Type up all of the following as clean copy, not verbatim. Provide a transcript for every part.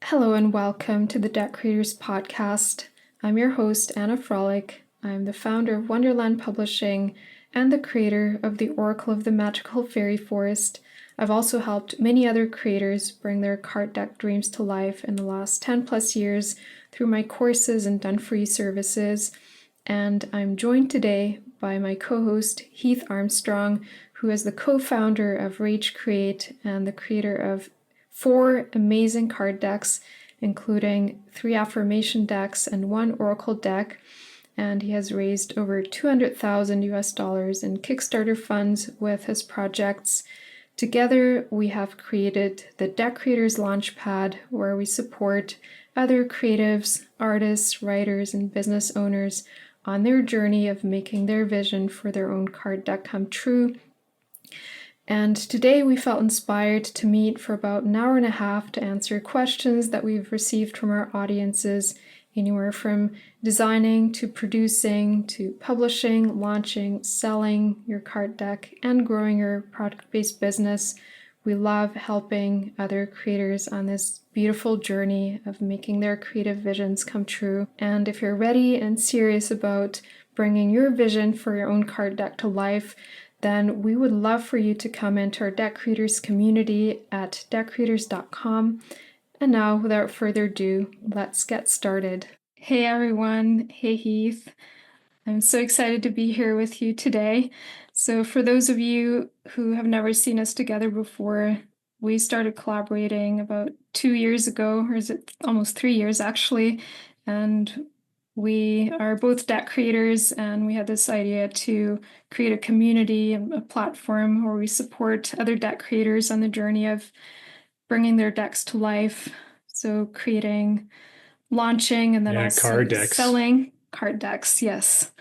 Hello and welcome to the Deck Creators Podcast. I'm your host, Anna Frolik. I'm the founder of Wonderland Publishing and the creator of the Oracle of the Magical Fairy Forest. I've also helped many other creators bring their card deck dreams to life in the last 10 plus years through my courses and done-for-you services. And I'm joined today by my co-host, Heath Armstrong, who is the co-founder of Rage Create and the creator of 4 amazing card decks, including 3 affirmation decks and 1 oracle deck. And he has raised over $200,000 in Kickstarter funds with his projects. Together, we have created the Deck Creators Launchpad, where we support other creatives, artists, writers, and business owners on their journey of making their vision for their own card deck come true. And today we felt inspired to meet for about an hour and a half to answer questions that we've received from our audiences, anywhere from designing to producing to publishing, launching, selling your card deck, and growing your product-based business. We love helping other creators on this beautiful journey of making their creative visions come true. And if you're ready and serious about bringing your vision for your own card deck to life, then we would love for you to come into our Deck Creators community at deckcreators.com. And now, without further ado, let's get started. Hey everyone, hey Heath. I'm so excited to be here with you today. So for those of you who have never seen us together before, we started collaborating about 2 years ago, or is it almost 3 years actually, and we are both deck creators, and we had this idea to create a community, a platform where we support other deck creators on the journey of bringing their decks to life. So creating, launching, and then also card decks. selling card decks, yes.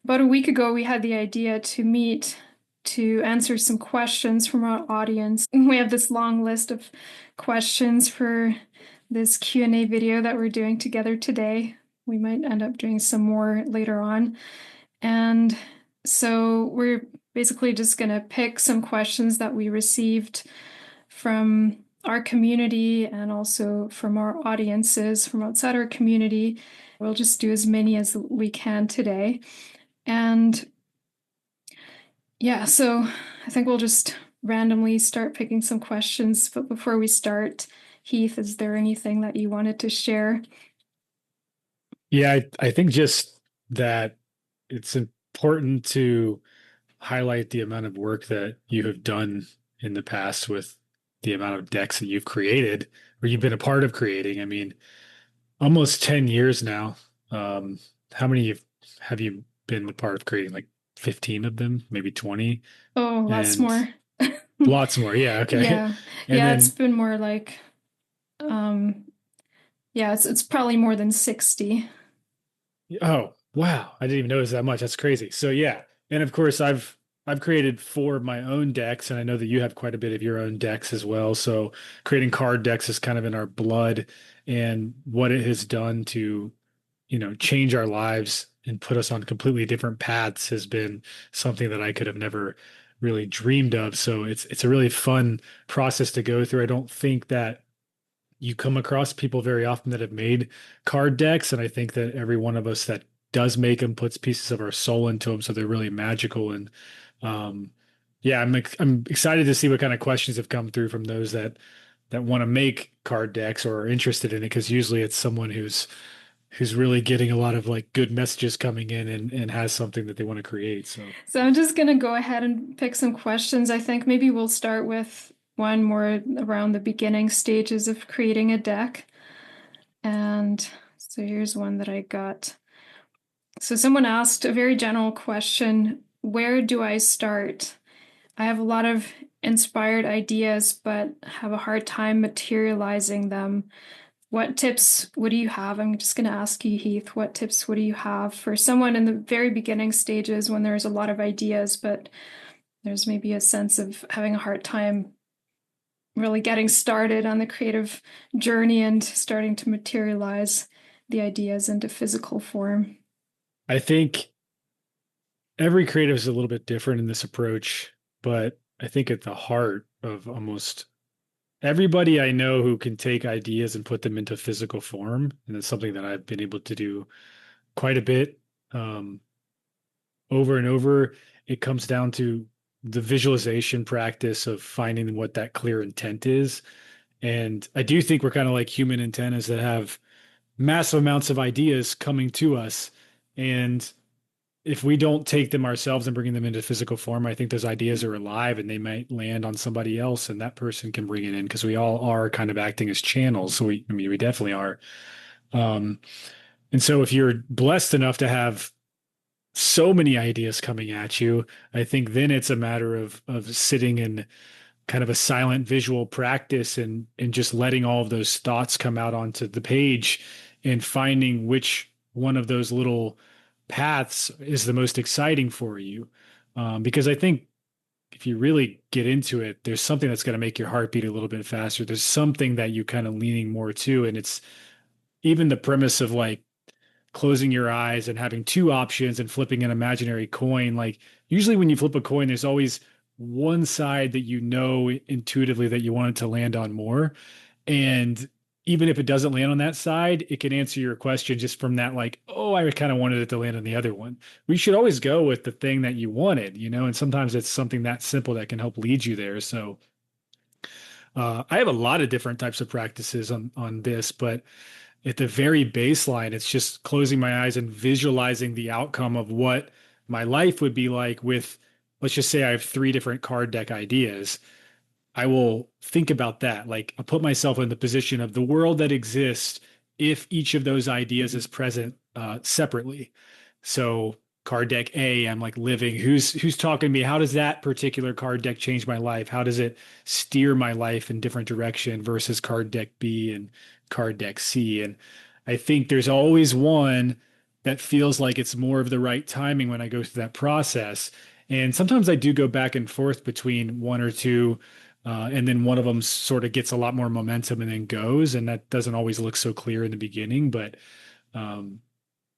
About a week ago, we had the idea to meet to answer some questions from our audience. We have this long list of questions for this Q&A video that we're doing together today. We might end up doing some more later on. And so we're basically just going to pick some questions that we received from our community and also from our audiences from outside our community. We'll just do as many as we can today. And yeah, so I think we'll just randomly start picking some questions. But before we start, Heath, is there anything that you wanted to share? Yeah, I think just that it's important to highlight the amount of work that you have done in the past with the amount of decks that you've created or you've been a part of creating. I mean, almost 10 years now. How many have you been a part of creating? Like 15 of them, maybe 20? Oh, lots And more. lots more. Yeah. Okay. Yeah. And Yeah, it's then, been more like yeah, it's probably more than 60. oh, wow. I didn't even notice that much. That's crazy. So yeah. And of course I've created 4 of my own decks, and I know that you have quite a bit of your own decks as well. So creating card decks is kind of in our blood, and what it has done to, change our lives and put us on completely different paths has been something that I could have never really dreamed of. So it's a really fun process to go through. I don't think that you come across people very often that have made card decks, and I think that every one of us that does make them puts pieces of our soul into them, so they're really magical. And um, yeah, I'm excited to see what kind of questions have come through from those that want to make card decks or are interested in it, because usually it's someone who's really getting a lot of like good messages coming in and has something that they want to create. So I'm just gonna go ahead and pick some questions. I think maybe we'll start with one more around the beginning stages of creating a deck. And so here's one that I got. So someone asked a very general question: where do I start? I have a lot of inspired ideas, but have a hard time materializing them. What tips would you have? I'm just going to ask you, Heath, what tips would you have for someone in the very beginning stages when there's a lot of ideas, but there's maybe a sense of having a hard time really getting started on the creative journey and starting to materialize the ideas into physical form? I think every creative is a little bit different in this approach, but I think at the heart of almost everybody I know who can take ideas and put them into physical form, and it's something that I've been able to do quite a bit, um, over and over. It comes down to the visualization practice of finding what that clear intent is. And I do think we're kind of like human antennas that have massive amounts of ideas coming to us. And if we don't take them ourselves and bring them into physical form, I think those ideas are alive and they might land on somebody else and that person can bring it in because we all are kind of acting as channels. So I mean, we definitely are. Um, and so if you're blessed enough to have so many ideas coming at you, I think then it's a matter of sitting in kind of a silent visual practice and just letting all of those thoughts come out onto the page and finding which one of those little paths is the most exciting for you. Because I think if you really get into it, there's something that's going to make your heart beat a little bit faster. There's something that you kind of leaning more to. And it's even the premise of like closing your eyes and having two options and flipping an imaginary coin. Like usually when you flip a coin, there's always one side that you know intuitively that you want it to land on more. And even if it doesn't land on that side, it can answer your question just from that, like, oh, I kind of wanted it to land on the other one. We should always go with the thing that you wanted, and sometimes it's something that simple that can help lead you there. So I have a lot of different types of practices on this, but at the very baseline, it's just closing my eyes and visualizing the outcome of what my life would be like with, let's just say I have three different card deck ideas. I will think about that. Like I'll put myself in the position of the world that exists if each of those ideas is present separately. So card deck A, I'm like living. Who's talking to me? How does that particular card deck change my life? How does it steer my life in different direction versus card deck B and card deck C? And I think there's always one that feels like it's more of the right timing when I go through that process. And sometimes I do go back and forth between one or two, and then one of them sort of gets a lot more momentum and then goes, and that doesn't always look so clear in the beginning. But um,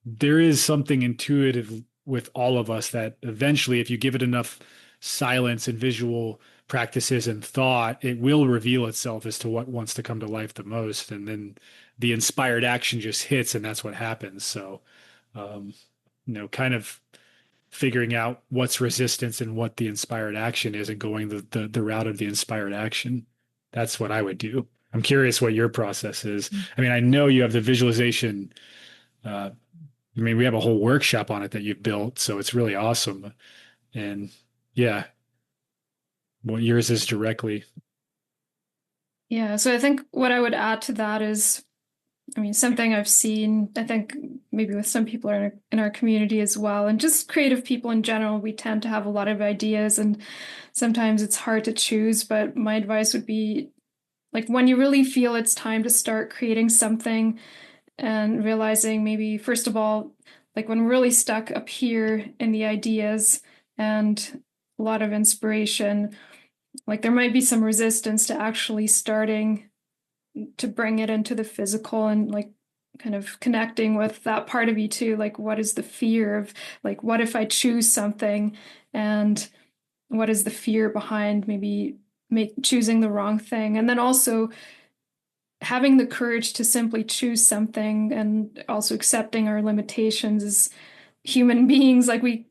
there is something intuitive with all of us that eventually, if you give it enough silence and visual practices and thought, it will reveal itself as to what wants to come to life the most. And then the inspired action just hits, and that's what happens. So, um, kind of figuring out what's resistance and what the inspired action is and going the route of the inspired action. That's what I would do. I'm curious what your process is. I mean, I know you have the visualization. I mean, we have a whole workshop on it that you've built, so it's really awesome. And yeah, what yours is directly. Yeah, so I think what I would add to that is, I mean, something I've seen, I think maybe with some people in our community as well, and just creative people in general, we tend to have a lot of ideas and sometimes it's hard to choose. But my advice would be like when you really feel it's time to start creating something and realizing maybe, first of all, like when we're really stuck up here in the ideas and a lot of inspiration, like there might be some resistance to actually starting to bring it into the physical and like kind of connecting with that part of you too. Like, what is the fear of, like, what if I choose something, and what is the fear behind maybe choosing the wrong thing? And then also having the courage to simply choose something and also accepting our limitations as human beings. Like we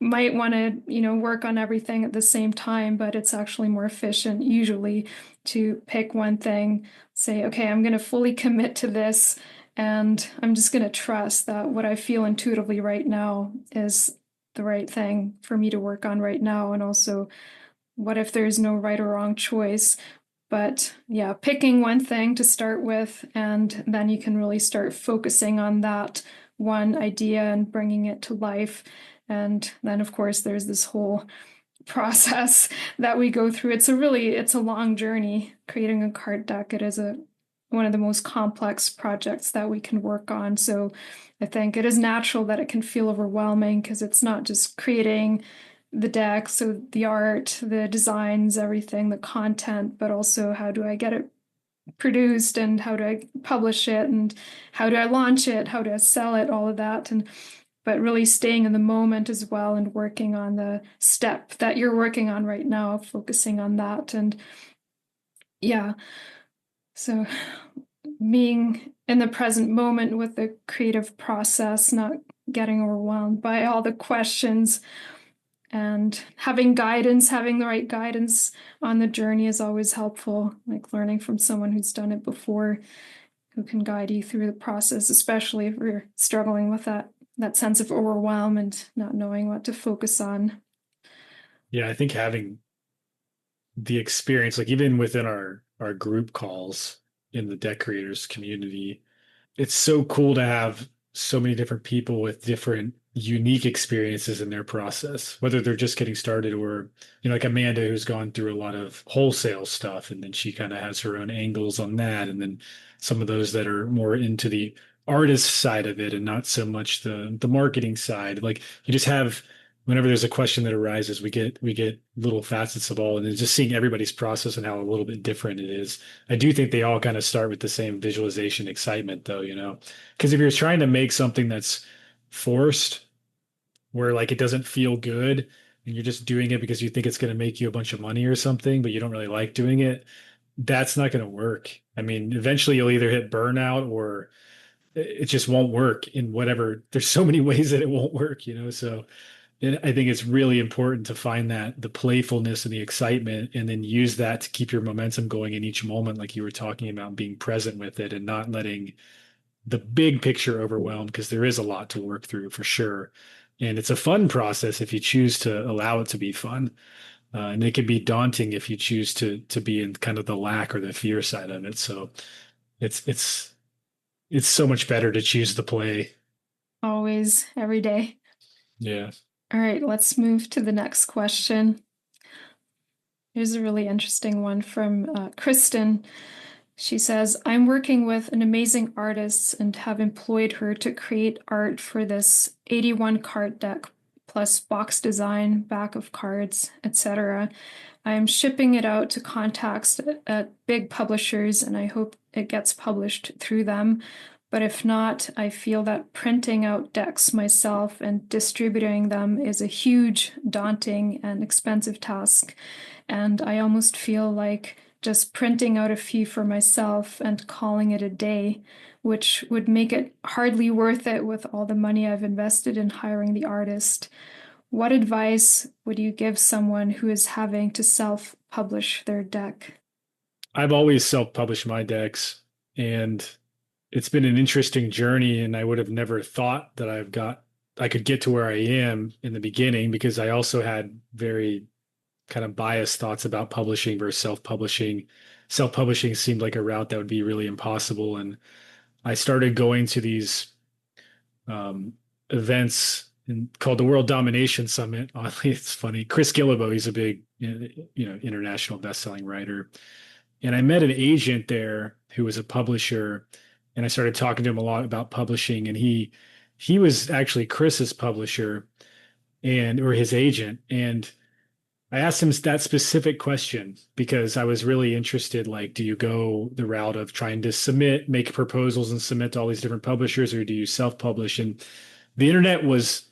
might want to, work on everything at the same time, but it's actually more efficient usually to pick one thing, say, okay, I'm going to fully commit to this, and I'm just going to trust that what I feel intuitively right now is the right thing for me to work on right now. And also, what if there's no right or wrong choice? But yeah, picking one thing to start with, and then you can really start focusing on that one idea and bringing it to life. And then, of course, there's this whole process that we go through. It's a long journey creating a card deck. It is one of the most complex projects that we can work on. So I think it is natural that it can feel overwhelming because it's not just creating the deck, so the art, the designs, everything, the content, but also how do I get it produced and how do I publish it and how do I launch it, how do I sell it, all of that. And but really staying in the moment as well and working on the step that you're working on right now, focusing on that. And Yeah. So being in the present moment with the creative process, not getting overwhelmed by all the questions, and having guidance, having the right guidance on the journey is always helpful. Like learning from someone who's done it before, who can guide you through the process, especially if you're struggling with that sense of overwhelm and not knowing what to focus on. Yeah, I think having the experience, like even within our group calls in the deck creators community, it's so cool to have so many different people with different unique experiences in their process, whether they're just getting started or, like Amanda, who's gone through a lot of wholesale stuff, and then she kind of has her own angles on that. And then some of those that are more into the artist side of it and not so much the marketing side. Like you just have whenever there's a question that arises, we get little facets of all, and then just seeing everybody's process and how a little bit different it is. I do think they all kind of start with the same visualization excitement, though, because if you're trying to make something that's forced, where like it doesn't feel good, and you're just doing it because you think it's going to make you a bunch of money or something, but you don't really like doing it, that's not going to work. I mean, eventually you'll either hit burnout or it just won't work in whatever. There's so many ways that it won't work. So I think it's really important to find that the playfulness and the excitement, and then use that to keep your momentum going in each moment, like you were talking about, being present with it and not letting the big picture overwhelm, because there is a lot to work through for sure. And it's a fun process if you choose to allow it to be fun. And it can be daunting if you choose to be in kind of the lack or the fear side of it. So it's so much better to choose the play. Always, every day. Yeah. All right, let's move to the next question. Here's a really interesting one from Kristen. She says, I'm working with an amazing artist and have employed her to create art for this 81 card deck, plus box design, back of cards, etc. I am shipping it out to contacts at big publishers, and I hope it gets published through them. But if not, I feel that printing out decks myself and distributing them is a huge, daunting, and expensive task. And I almost feel like just printing out a few for myself and calling it a day, which would make it hardly worth it with all the money I've invested in hiring the artist. What advice would you give someone who is having to self-publish their deck? I've always self-published my decks, and it's been an interesting journey, and I would have never thought that I could get to where I am in the beginning, because I also had very kind of biased thoughts about publishing versus self-publishing. Self-publishing seemed like a route that would be really impossible, and I started going to these events called the World Domination Summit. Oddly, it's funny. Chris Gillibo, he's a big, international best-selling writer, and I met an agent there who was a publisher, and I started talking to him a lot about publishing, and he was actually Chris's publisher or his agent, and I asked him that specific question because I was really interested. Like, do you go the route of trying to make proposals and submit to all these different publishers, or do you self-publish? And the internet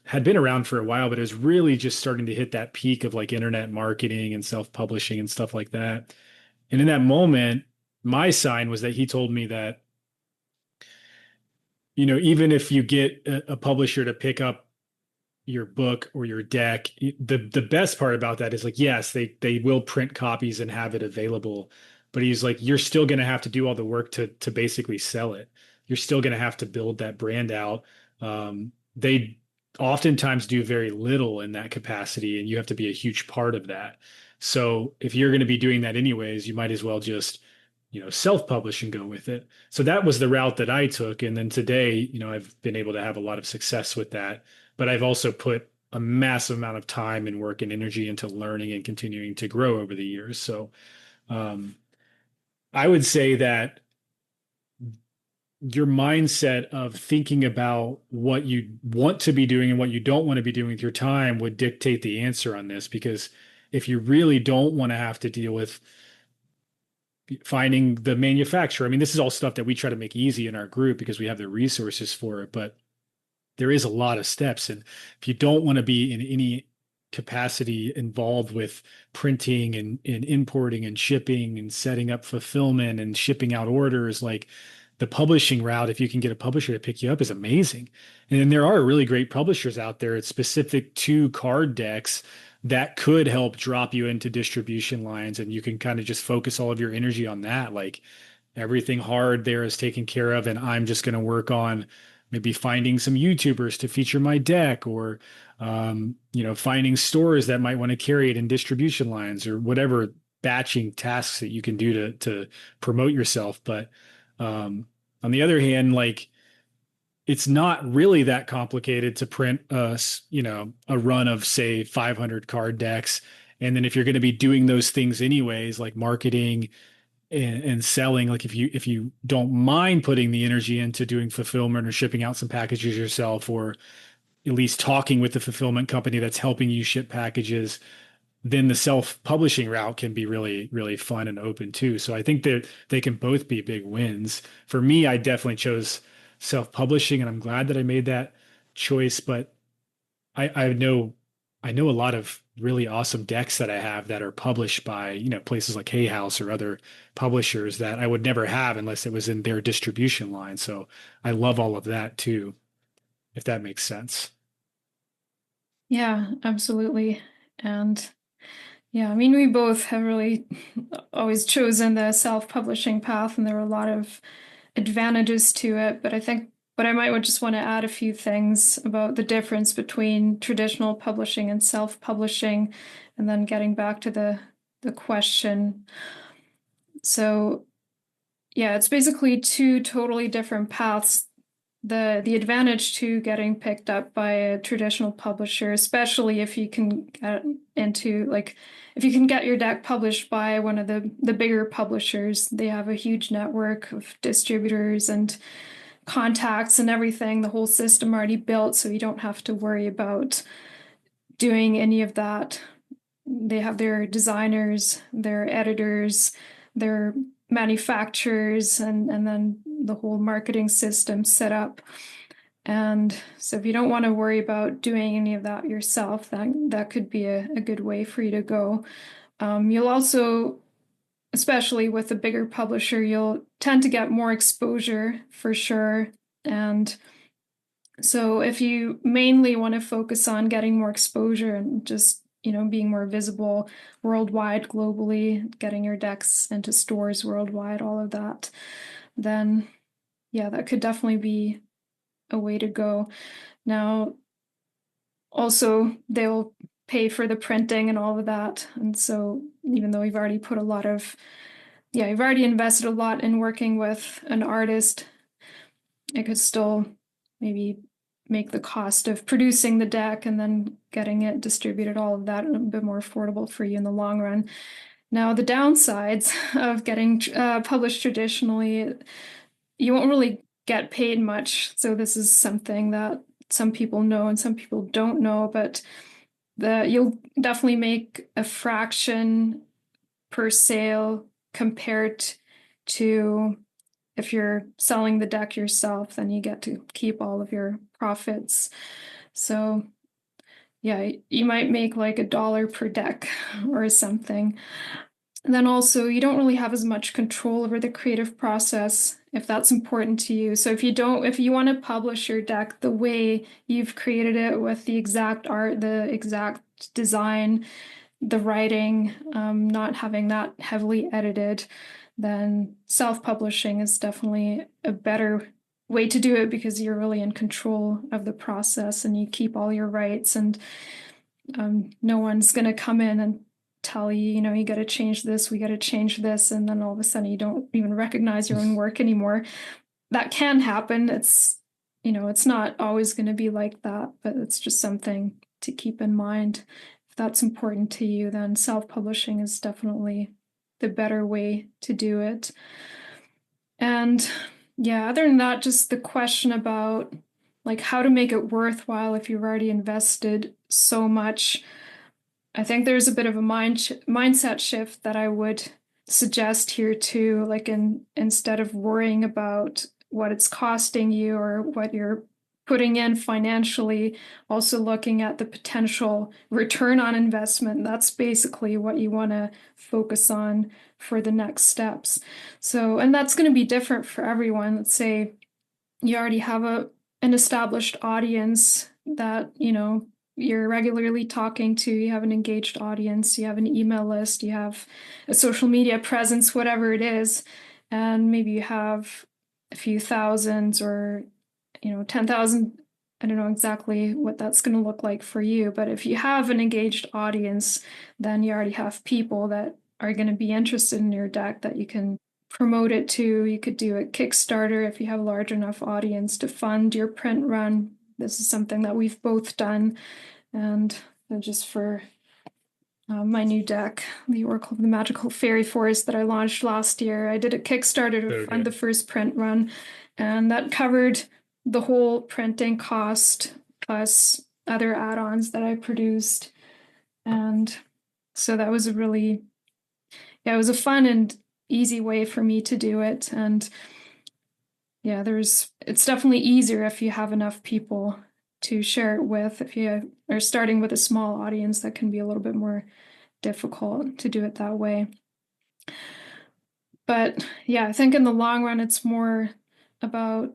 had been around for a while, but it was really just starting to hit that peak of like internet marketing and self-publishing and stuff like that. And in that moment, my sign was that he told me that, even if you get a publisher to pick up your book or your deck, the best part about that is like, yes, they will print copies and have it available, but he's like, you're still going to have to do all the work to basically sell it. You're still going to have to build that brand out. They oftentimes do very little in that capacity, and you have to be a huge part of that. So if you're going to be doing that anyways, you might as well just self-publish and go with it. So that was the route that I took. And then today, I've been able to have a lot of success with that. But I've also put a massive amount of time and work and energy into learning and continuing to grow over the years. So um, I would say that your mindset of thinking about what you want to be doing and what you don't want to be doing with your time would dictate the answer on this. Because if you really don't want to have to deal with finding the manufacturer, I mean, this is all stuff that we try to make easy in our group because we have the resources for it, but there is a lot of steps. And if you don't want to be in any capacity involved with printing and importing and shipping and setting up fulfillment and shipping out orders. Like the publishing route, if you can get a publisher to pick you up, is amazing. And there are really great publishers out there. It's specific to card decks that could help drop you into distribution lines, and you can kind of just focus all of your energy on that. Like everything hard there is taken care of, and I'm just going to work on maybe finding some YouTubers to feature my deck, or finding stores that might want to carry it in distribution lines, or whatever batching tasks that you can do to promote yourself. But on the other hand, like it's not really that complicated to print a run of say 500 card decks. And then if you're going to be doing those things anyways, like marketing and selling, like if you don't mind putting the energy into doing fulfillment or shipping out some packages yourself, or at least talking with the fulfillment company that's helping you ship packages, then the self-publishing route can be really, really fun and open too. So I think that they can both be big wins. For me, I definitely chose self-publishing, and I'm glad that I made that choice. But I know a lot of really awesome decks that I have that are published by, places like Hay House or other publishers that I would never have unless it was in their distribution line. So I love all of that too, if that makes sense. Yeah, absolutely. And yeah, I mean, we both have really always chosen the self-publishing path, and there are a lot of advantages to it. But I think, but I might just want to add a few things about the difference between traditional publishing and self-publishing, and then getting back to the question. So yeah, it's basically two totally different paths. The advantage to getting picked up by a traditional publisher, especially if you can get into like if you can get your deck published by one of the bigger publishers, they have a huge network of distributors and contacts and everything, the whole system already built, so you don't have to worry about doing any of that. They have their designers, their editors, their manufacturers, and then the whole marketing system set up. And so if you don't want to worry about doing any of that yourself, that could be a good way for you to go. You'll also, especially with a bigger publisher, you'll tend to get more exposure for sure. And so if you mainly want to focus on getting more exposure and just, being more visible worldwide, globally, getting your decks into stores worldwide, all of that, then yeah, that could definitely be a way to go. Now, also, they'll pay for the printing and all of that. And so even though you've already invested a lot in working with an artist, it could still maybe make the cost of producing the deck and then getting it distributed, all of that, a bit more affordable for you in the long run. Now, the downsides of getting published traditionally, you won't really get paid much. So this is something that some people know and some people don't know, but you'll definitely make a fraction per sale compared to if you're selling the deck yourself, then you get to keep all of your profits. So yeah, you might make like $1 per deck or something. And then also, you don't really have as much control over the creative process if that's important to you. So if you want to publish your deck the way you've created it with the exact art, the exact design, the writing, not having that heavily edited, then self-publishing is definitely a better way to do it because you're really in control of the process and you keep all your rights, and no one's going to come in and tell you, you got to change this, we got to change this, and then all of a sudden you don't even recognize your own work anymore. That can happen. It's not always going to be like that, but it's just something to keep in mind. If that's important to you, then self-publishing is definitely the better way to do it. And yeah, other than that, just the question about like how to make it worthwhile if you've already invested so much. I think there's a bit of a mindset shift that I would suggest here too. Like instead of worrying about what it's costing you or what your putting in financially, also looking at the potential return on investment. That's basically what you want to focus on for the next steps. So, and that's going to be different for everyone. Let's say you already have an established audience that, you're regularly talking to, you have an engaged audience, you have an email list, you have a social media presence, whatever it is, and maybe you have a few thousands or 10,000. I don't know exactly what that's going to look like for you, but if you have an engaged audience, then you already have people that are going to be interested in your deck that you can promote it to. You could do a Kickstarter if you have a large enough audience to fund your print run. This is something that we've both done. And just for my new deck, the Oracle of the Magical Fairy Forest that I launched last year, I did a Kickstarter to fund the first print run, and that covered the whole printing cost plus other add-ons that I produced. And so that was it was a fun and easy way for me to do it. And yeah, it's definitely easier if you have enough people to share it with. If you are starting with a small audience, that can be a little bit more difficult to do it that way. But yeah, I think in the long run, it's more about,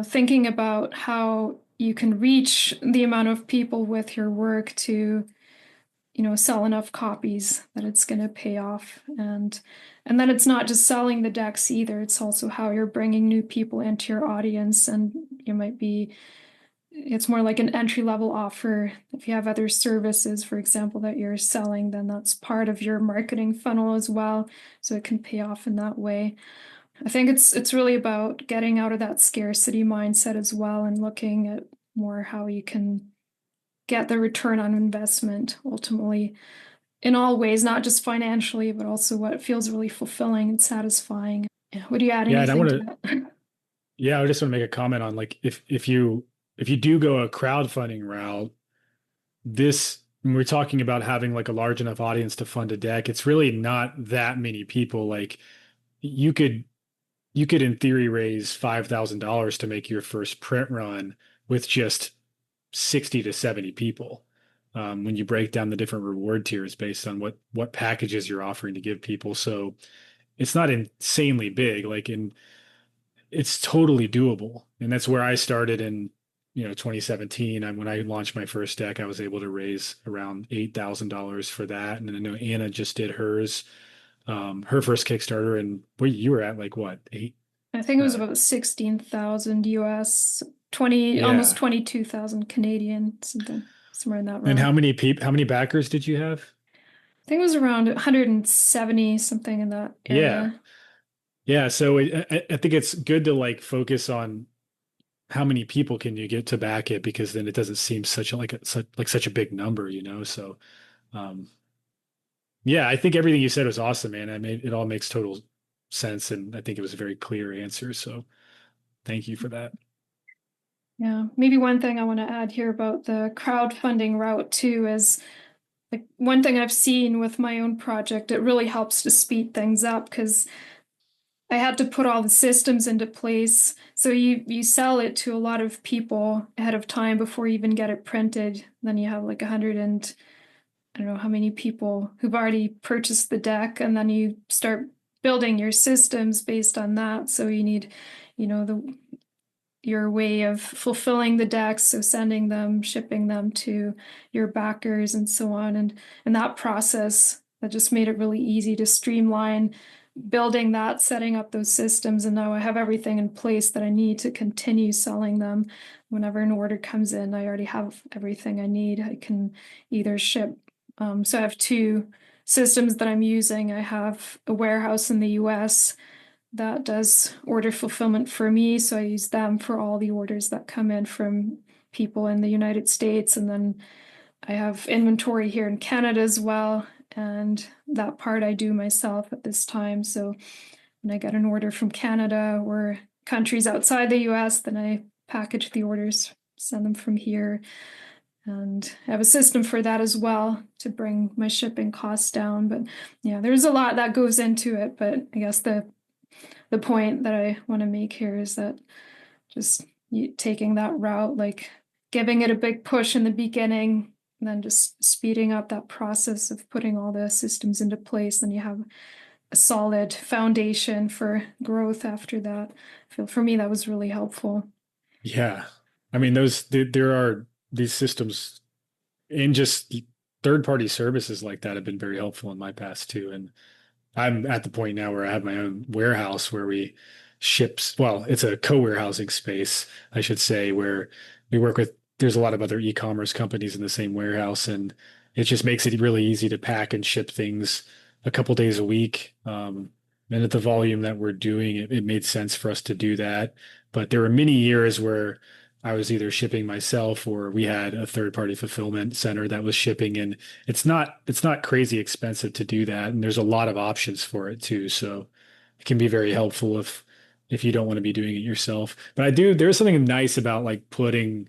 thinking about how you can reach the amount of people with your work to, sell enough copies that it's going to pay off. And then it's not just selling the decks either. It's also how you're bringing new people into your audience. And it's more like an entry-level offer. If you have other services, for example, that you're selling, then that's part of your marketing funnel as well. So it can pay off in that way. I think it's really about getting out of that scarcity mindset as well and looking at more how you can get the return on investment ultimately in all ways, not just financially, but also what feels really fulfilling and satisfying. Yeah. Would you add anything to that? Yeah, I just want to make a comment on like if you do go a crowdfunding route, when we're talking about having like a large enough audience to fund a deck, it's really not that many people. Like you could in theory raise $5,000 to make your first print run with just 60 to 70 people. When you break down the different reward tiers based on what packages you're offering to give people. So it's not insanely big, it's totally doable. And that's where I started in 2017. When I launched my first deck, I was able to raise around $8,000 for that. And then I know Anna just did hers, her first Kickstarter, and you were at like what, 8? I think it was about 16,000 US, almost 22,000 Canadian, somewhere in that range. And how many backers did you have? I think it was around 170, something in that area. Yeah. So I think it's good to like focus on how many people can you get to back it, because then it doesn't seem such a big number, So, yeah, I think everything you said was awesome, man. It all makes total sense, and I think it was a very clear answer. So, thank you for that. Yeah, maybe one thing I want to add here about the crowdfunding route too is like one thing I've seen with my own project, it really helps to speed things up because I had to put all the systems into place. So you sell it to a lot of people ahead of time before you even get it printed. Then you have like 100 and I don't know how many people who've already purchased the deck, and then you start building your systems based on that. So you need, your way of fulfilling the decks, so sending them, shipping them to your backers and so on. And that process, that just made it really easy to streamline building that, setting up those systems. And now I have everything in place that I need to continue selling them. Whenever an order comes in, I already have everything I need. I can either ship. So I have two systems that I'm using. I have a warehouse in the US that does order fulfillment for me. So I use them for all the orders that come in from people in the United States. And then I have inventory here in Canada as well. And that part I do myself at this time. So when I get an order from Canada or countries outside the US, then I package the orders, send them from here. And I have a system for that as well to bring my shipping costs down. But yeah, there's a lot that goes into it. But I guess the point that I want to make here is that just taking that route, like giving it a big push in the beginning, and then just speeding up that process of putting all the systems into place. Then you have a solid foundation for growth after that. I feel for me that was really helpful. Yeah. I mean, there are these systems and just third party services like that have been very helpful in my past too. And I'm at the point now where I have my own warehouse where we ships, well, it's a co-warehousing space, I should say, where we work with, there's a lot of other e-commerce companies in the same warehouse, and it just makes it really easy to pack and ship things a couple days a week. And at the volume that we're doing, it made sense for us to do that. But there were many years where I was either shipping myself or we had a third party fulfillment center that was shipping, and it's not crazy expensive to do that, and there's a lot of options for it too. So it can be very helpful if you don't want to be doing it yourself. But there's something nice about like putting,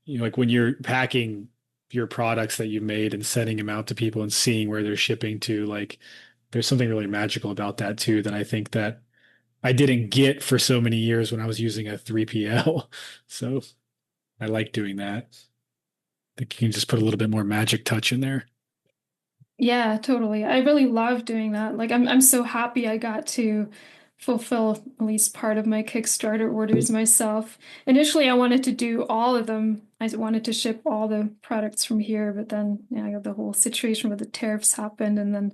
like when you're packing your products that you made and sending them out to people and seeing where they're shipping to, like there's something really magical about that too that I think that I didn't get for so many years when I was using a 3PL. So I like doing that. I think you can just put a little bit more magic touch in there. Yeah, totally. I really love doing that. Like I'm so happy I got to fulfill at least part of my Kickstarter orders myself. Initially, I wanted to do all of them. I wanted to ship all the products from here, but then the whole situation with the tariffs happened, and then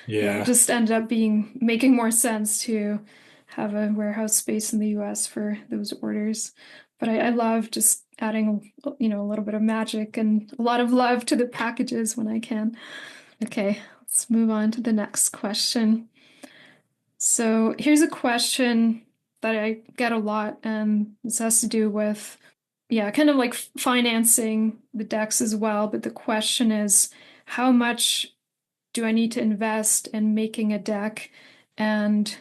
it Yeah. just ended up making more sense to have a warehouse space in the US for those orders. But I love just adding, a little bit of magic and a lot of love to the packages when I can. Okay, let's move on to the next question. So here's a question that I get a lot, and this has to do with, kind of like financing the decks as well. But the question is, how much do I need to invest in making a deck? And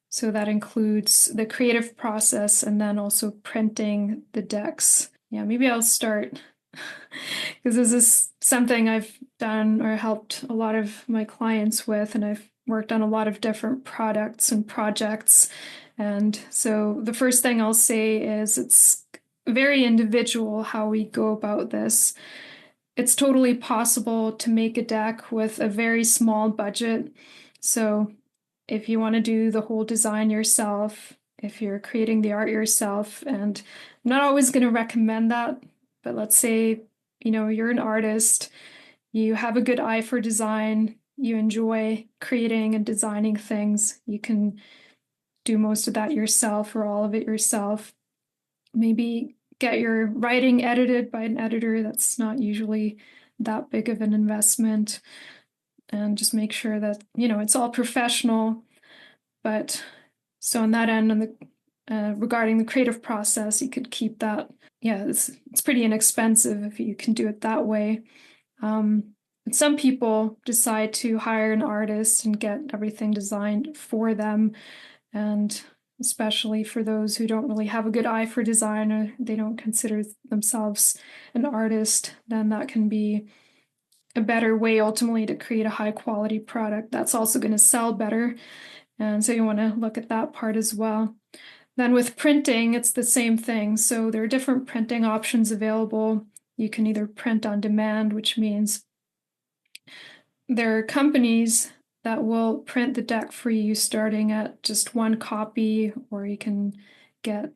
so that includes the creative process and then also printing the decks. Yeah, maybe I'll start because this is something I've done or helped a lot of my clients with, and I've worked on a lot of different products and projects. And so the first thing I'll say is it's very individual how we go about this. It's totally possible to make a deck with a very small budget. So if you want to do the whole design yourself, if you're creating the art yourself, and I'm not always going to recommend that, but let's say, you're an artist, you have a good eye for design, you enjoy creating and designing things, you can do most of that yourself or all of it yourself. Maybe get your writing edited by an editor. That's not usually that big of an investment. And just make sure that, it's all professional. But so on that end, on the regarding the creative process, you could keep that. Yeah, it's pretty inexpensive if you can do it that way. But some people decide to hire an artist and get everything designed for them, and especially for those who don't really have a good eye for design or they don't consider themselves an artist, then that can be a better way ultimately to create a high quality product that's also going to sell better. And so you want to look at that part as well. Then with printing, it's the same thing. So there are different printing options available. You can either print on demand, which means there are companies that will print the deck for you starting at just one copy, or you can get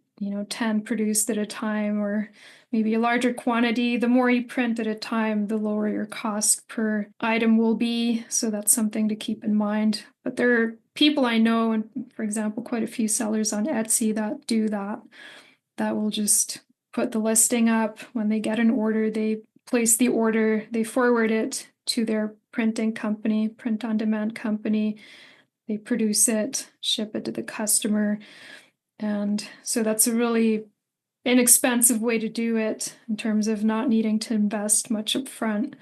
10 produced at a time, or maybe a larger quantity. The more you print at a time, the lower your cost per item will be. So that's something to keep in mind. But there are people I know, and for example, quite a few sellers on Etsy that do that will just put the listing up. When they get an order, they place the order, they forward it to their printing company, print on demand company. They produce it, ship it to the customer. And so that's a really inexpensive way to do it in terms of not needing to invest much up front.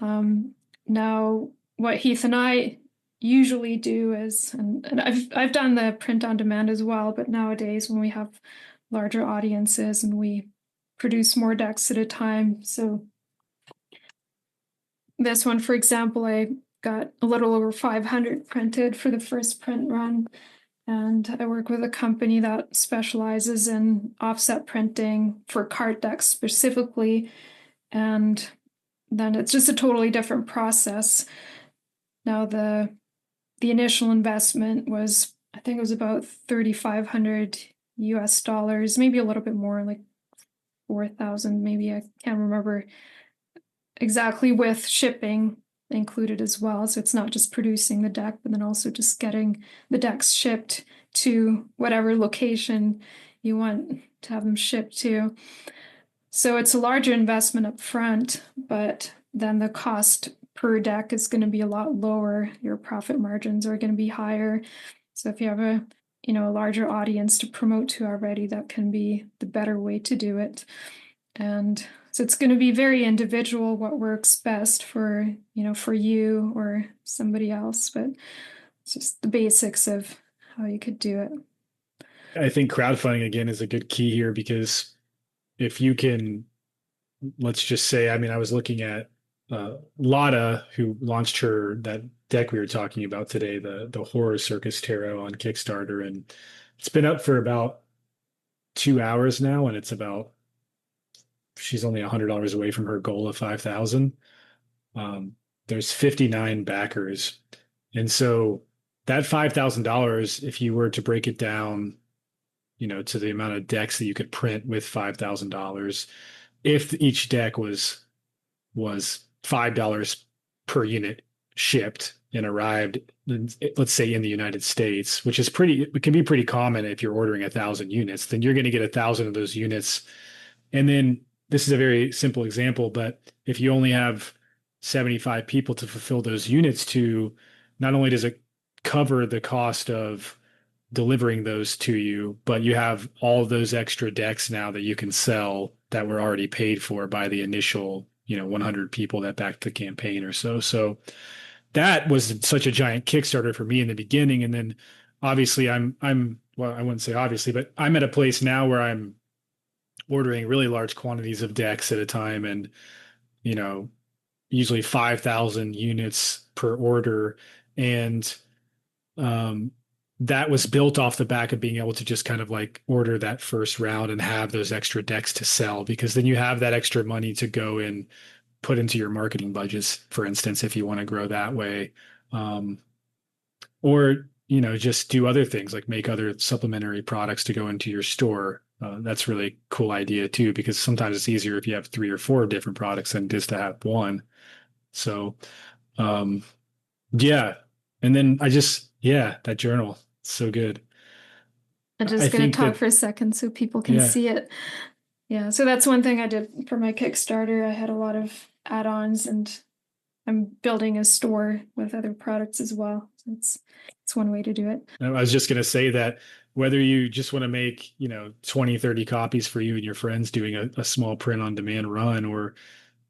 Now, what Heath and I usually do is, and I've done the print on demand as well, but nowadays when we have larger audiences and we produce more decks at a time. So this one, for example, I got a little over 500 printed for the first print run. and I work with a company that specializes in offset printing for card decks specifically. And then it's just a totally different process. Now the initial investment was, I think it was about 3,500 US dollars, maybe a little bit more, like 4,000, maybe. I can't remember exactly, with shipping included as well. So it's not just producing the deck, but then also just getting the decks shipped to whatever location you want to have them shipped to. So it's a larger investment up front, but then the cost per deck is going to be a lot lower. Your profit margins are going to be higher. So if you have a larger audience to promote to already, that can be the better way to do it. And so it's going to be very individual what works best for you or somebody else, but it's just the basics of how you could do it. I think crowdfunding again is a good key here because if you can, let's just say, I mean, I was looking at Lotta, who launched that deck we were talking about today, the Horror Circus Tarot on Kickstarter, and it's been up for about 2 hours now, and she's only $100 away from her goal of 5,000. There's 59 backers, and so that $5,000, if you were to break it down, to the amount of decks that you could print with $5,000, if each deck was $5 per unit shipped and arrived, let's say in the United States, which is it can be pretty common if you're ordering 1,000 units, then you're going to get 1,000 of those units. And then this is a very simple example, but if you only have 75 people to fulfill those units to, not only does it cover the cost of delivering those to you, but you have all of those extra decks now that you can sell that were already paid for by the initial 100 people that backed the campaign or so. So that was such a giant Kickstarter for me in the beginning. And then obviously well, I wouldn't say obviously, but I'm at a place now where I'm ordering really large quantities of decks at a time, and usually 5,000 units per order. And that was built off the back of being able to just kind of like order that first round and have those extra decks to sell, because then you have that extra money to go and put into your marketing budgets, for instance, if you want to grow that way. Or, just do other things like make other supplementary products to go into your store. That's really a cool idea too, because sometimes it's easier if you have 3 or 4 different products than just to have one. So, yeah. And then that journal, so good. I'm I just going to think talk that, for a second so people can yeah, see it. Yeah, so that's one thing I did for my Kickstarter. I had a lot of add-ons, and I'm building a store with other products as well. So it's one way to do it. I was just going to say that whether you just want to make, 20, 30 copies for you and your friends doing a small print on demand run, or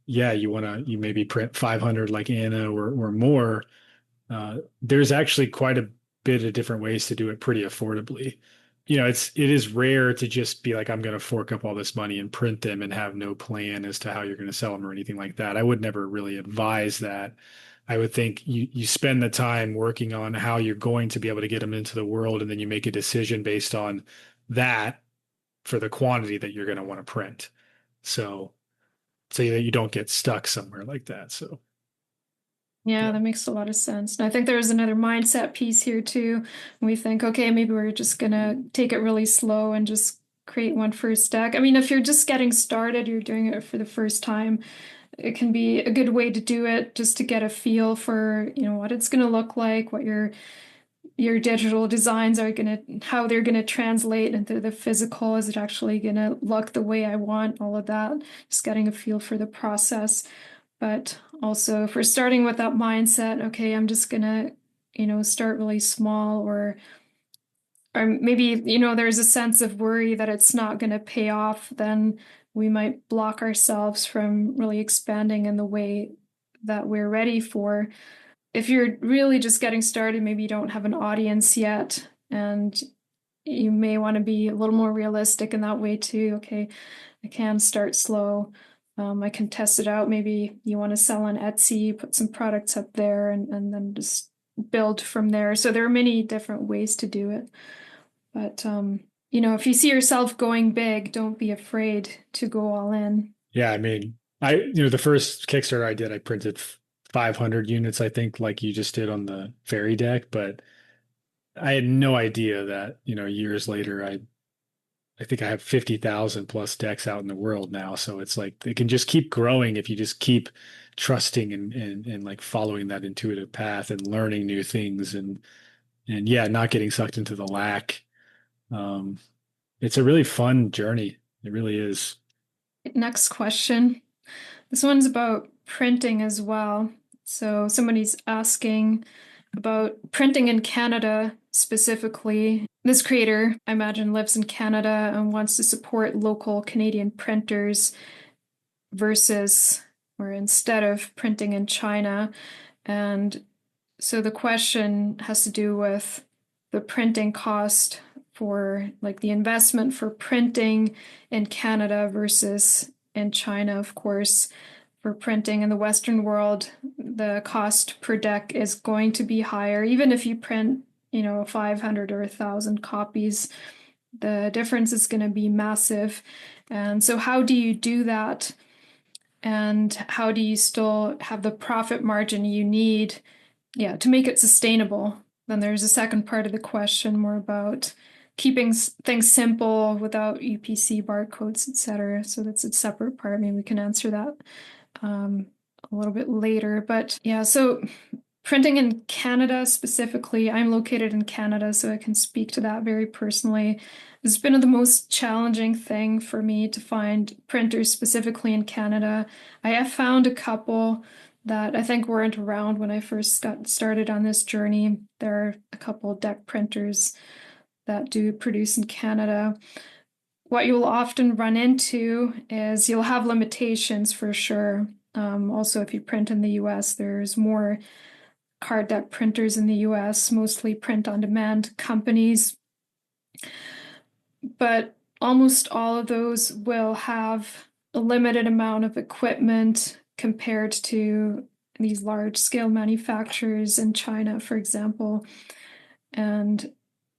you maybe print 500 like Anna or more. There's actually quite a bit of different ways to do it pretty affordably. It is rare to just be like, I'm going to fork up all this money and print them and have no plan as to how you're going to sell them or anything like that. I would never really advise that. I would think you spend the time working on how you're going to be able to get them into the world, and then you make a decision based on that for the quantity that you're going to want to print. So that you don't get stuck somewhere like that. So Yeah, yeah. that makes a lot of sense. And I think there's another mindset piece here too. We think, okay, maybe we're just gonna take it really slow and just create one first deck. I mean, if you're just getting started, you're doing it for the first time, it can be a good way to do it just to get a feel for, what it's gonna look like, what your digital designs are how they're gonna translate into the physical. Is it actually gonna look the way I want? All of that, just getting a feel for the process. But also, if we're starting with that mindset, okay, I'm just gonna, start really small, or maybe, there's a sense of worry that it's not gonna pay off, then we might block ourselves from really expanding in the way that we're ready for. If you're really just getting started, maybe you don't have an audience yet, and you may want to be a little more realistic in that way too. Okay, I can start slow. I can test it out. Maybe you want to sell on Etsy, put some products up there, and then just build from there. So there are many different ways to do it. But if you see yourself going big, don't be afraid to go all in. Yeah, I mean, the first Kickstarter I did, I printed 500 units, I think, like you just did on the fairy deck, but I had no idea that, years later, I think I have 50,000 plus decks out in the world now. So it's like it can just keep growing if you just keep trusting and like following that intuitive path and learning new things and yeah, not getting sucked into the lack. Um, it's a really fun journey. It really is. Next question. This one's about printing as well. So somebody's asking about printing in Canada specifically. This creator, I imagine, lives in Canada and wants to support local Canadian printers versus or instead of printing in China. And so the question has to do with the printing cost for like the investment for printing in Canada versus in China, of course. For printing in the Western world, the cost per deck is going to be higher. Even if you print, 500 or 1,000 copies, the difference is going to be massive. And so how do you do that? And how do you still have the profit margin you need, to make it sustainable? Then there's a second part of the question more about keeping things simple without UPC barcodes, etc. So that's a separate part. Maybe we can answer that a little bit later. But yeah, so printing in Canada specifically, I'm located in Canada, so I can speak to that very personally. It's been the most challenging thing for me to find printers specifically in Canada. I have found a couple that I think weren't around when I first got started on this journey. There are a couple deck printers that do produce in Canada. What you'll often run into is you'll have limitations for sure. Also, if you print in the US, there's more card deck printers in the US, mostly print on demand companies. But almost all of those will have a limited amount of equipment compared to these large scale manufacturers in China, for example. And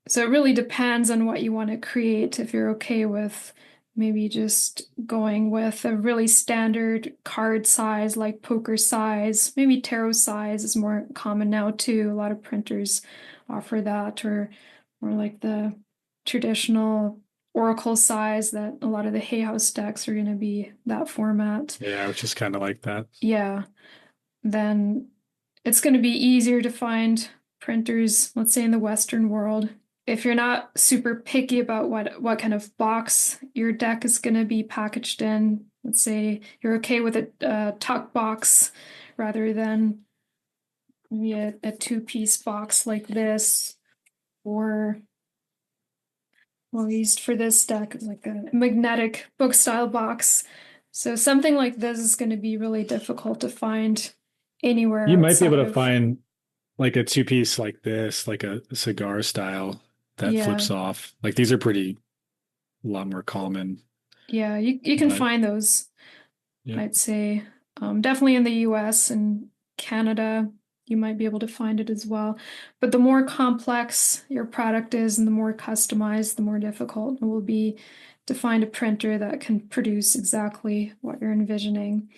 so it really depends on what you want to create. If you're okay with maybe just going with a really standard card size, like poker size, maybe tarot size is more common now too. A lot of printers offer that, or like the traditional Oracle size that a lot of the Hay House decks are going to be that format. Yeah, which is kind of like that. Yeah. Then it's going to be easier to find printers, let's say in the Western world. If you're not super picky about what kind of box your deck is going to be packaged in, let's say you're okay with a tuck box rather than maybe a two-piece box like this, or well, used for this deck is like a magnetic book style box. So something like this is going to be really difficult to find anywhere You might be able outside to of, find like a two piece like this, like a cigar style that yeah, flips off. Like these are pretty a lot more common, yeah, you can but find those, yeah. I'd say. Definitely in the US and Canada, you might be able to find it as well. But the more complex your product is and the more customized, the more difficult it will be to find a printer that can produce exactly what you're envisioning.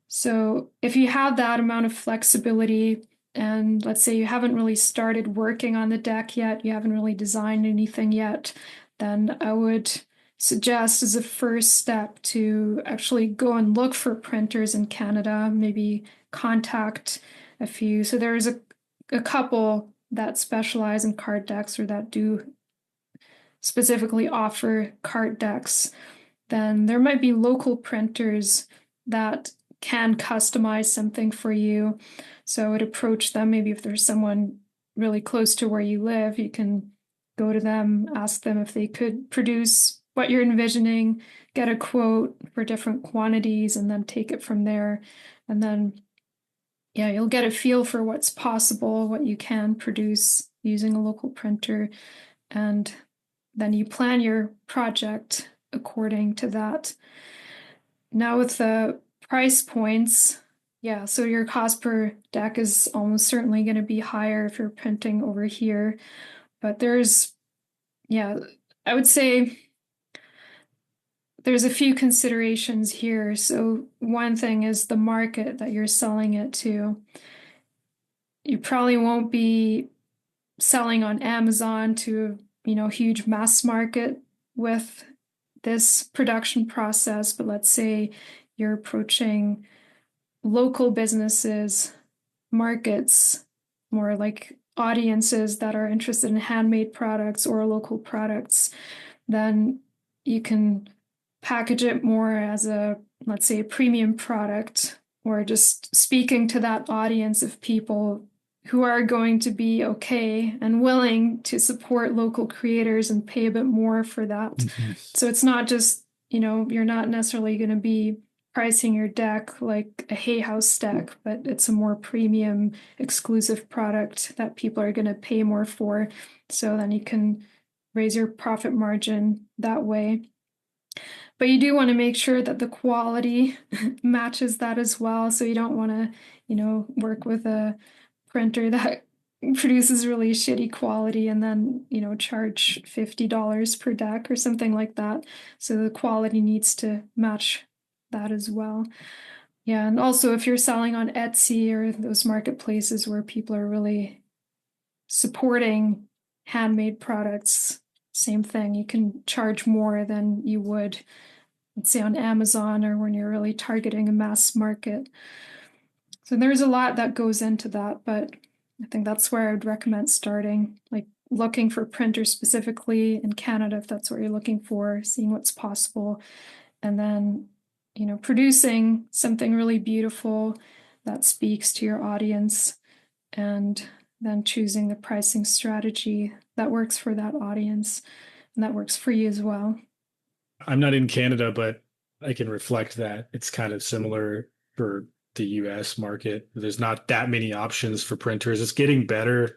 So if you have that amount of flexibility, and let's say you haven't really started working on the deck yet, you haven't really designed anything yet, then I would suggest as a first step to actually go and look for printers in Canada, maybe contact a few. So there's a couple that specialize in card decks or that do specifically offer card decks. Then there might be local printers that can customize something for you. So I would approach them. Maybe if there's someone really close to where you live, you can go to them, ask them if they could produce what you're envisioning, get a quote for different quantities, and then take it from there. And then, yeah, you'll get a feel for what's possible, what you can produce using a local printer. And then you plan your project according to that. Now with the price points, Yeah, so your cost per deck is almost certainly going to be higher if you're printing over here. But yeah, I would say there's a few considerations here. So one thing is the market that you're selling it to. You probably won't be selling on Amazon to, huge mass market with this production process, but let's say you're approaching local businesses, markets, more like audiences that are interested in handmade products or local products, then you can package it more as let's say, a premium product, or just speaking to that audience of people who are going to be okay and willing to support local creators and pay a bit more for that. Mm-hmm. So it's not just, you're not necessarily going to be pricing your deck like a Hay House deck, but it's a more premium exclusive product that people are going to pay more for. So then you can raise your profit margin that way. But you do want to make sure that the quality matches that as well. So you don't want to, work with a printer that produces really shitty quality and then, charge $50 per deck or something like that. So the quality needs to match that as well. Yeah, and also if you're selling on Etsy or those marketplaces where people are really supporting handmade products, same thing. You can charge more than you would, let's say, on Amazon or when you're really targeting a mass market. So there's a lot that goes into that, but I think that's where I would recommend starting, like looking for printers specifically in Canada, if that's what you're looking for, seeing what's possible, and then, producing something really beautiful that speaks to your audience, and then choosing the pricing strategy that works for that audience and that works for you as well. I'm not in Canada, but I can reflect that it's kind of similar for the US market. There's not that many options for printers. It's getting better,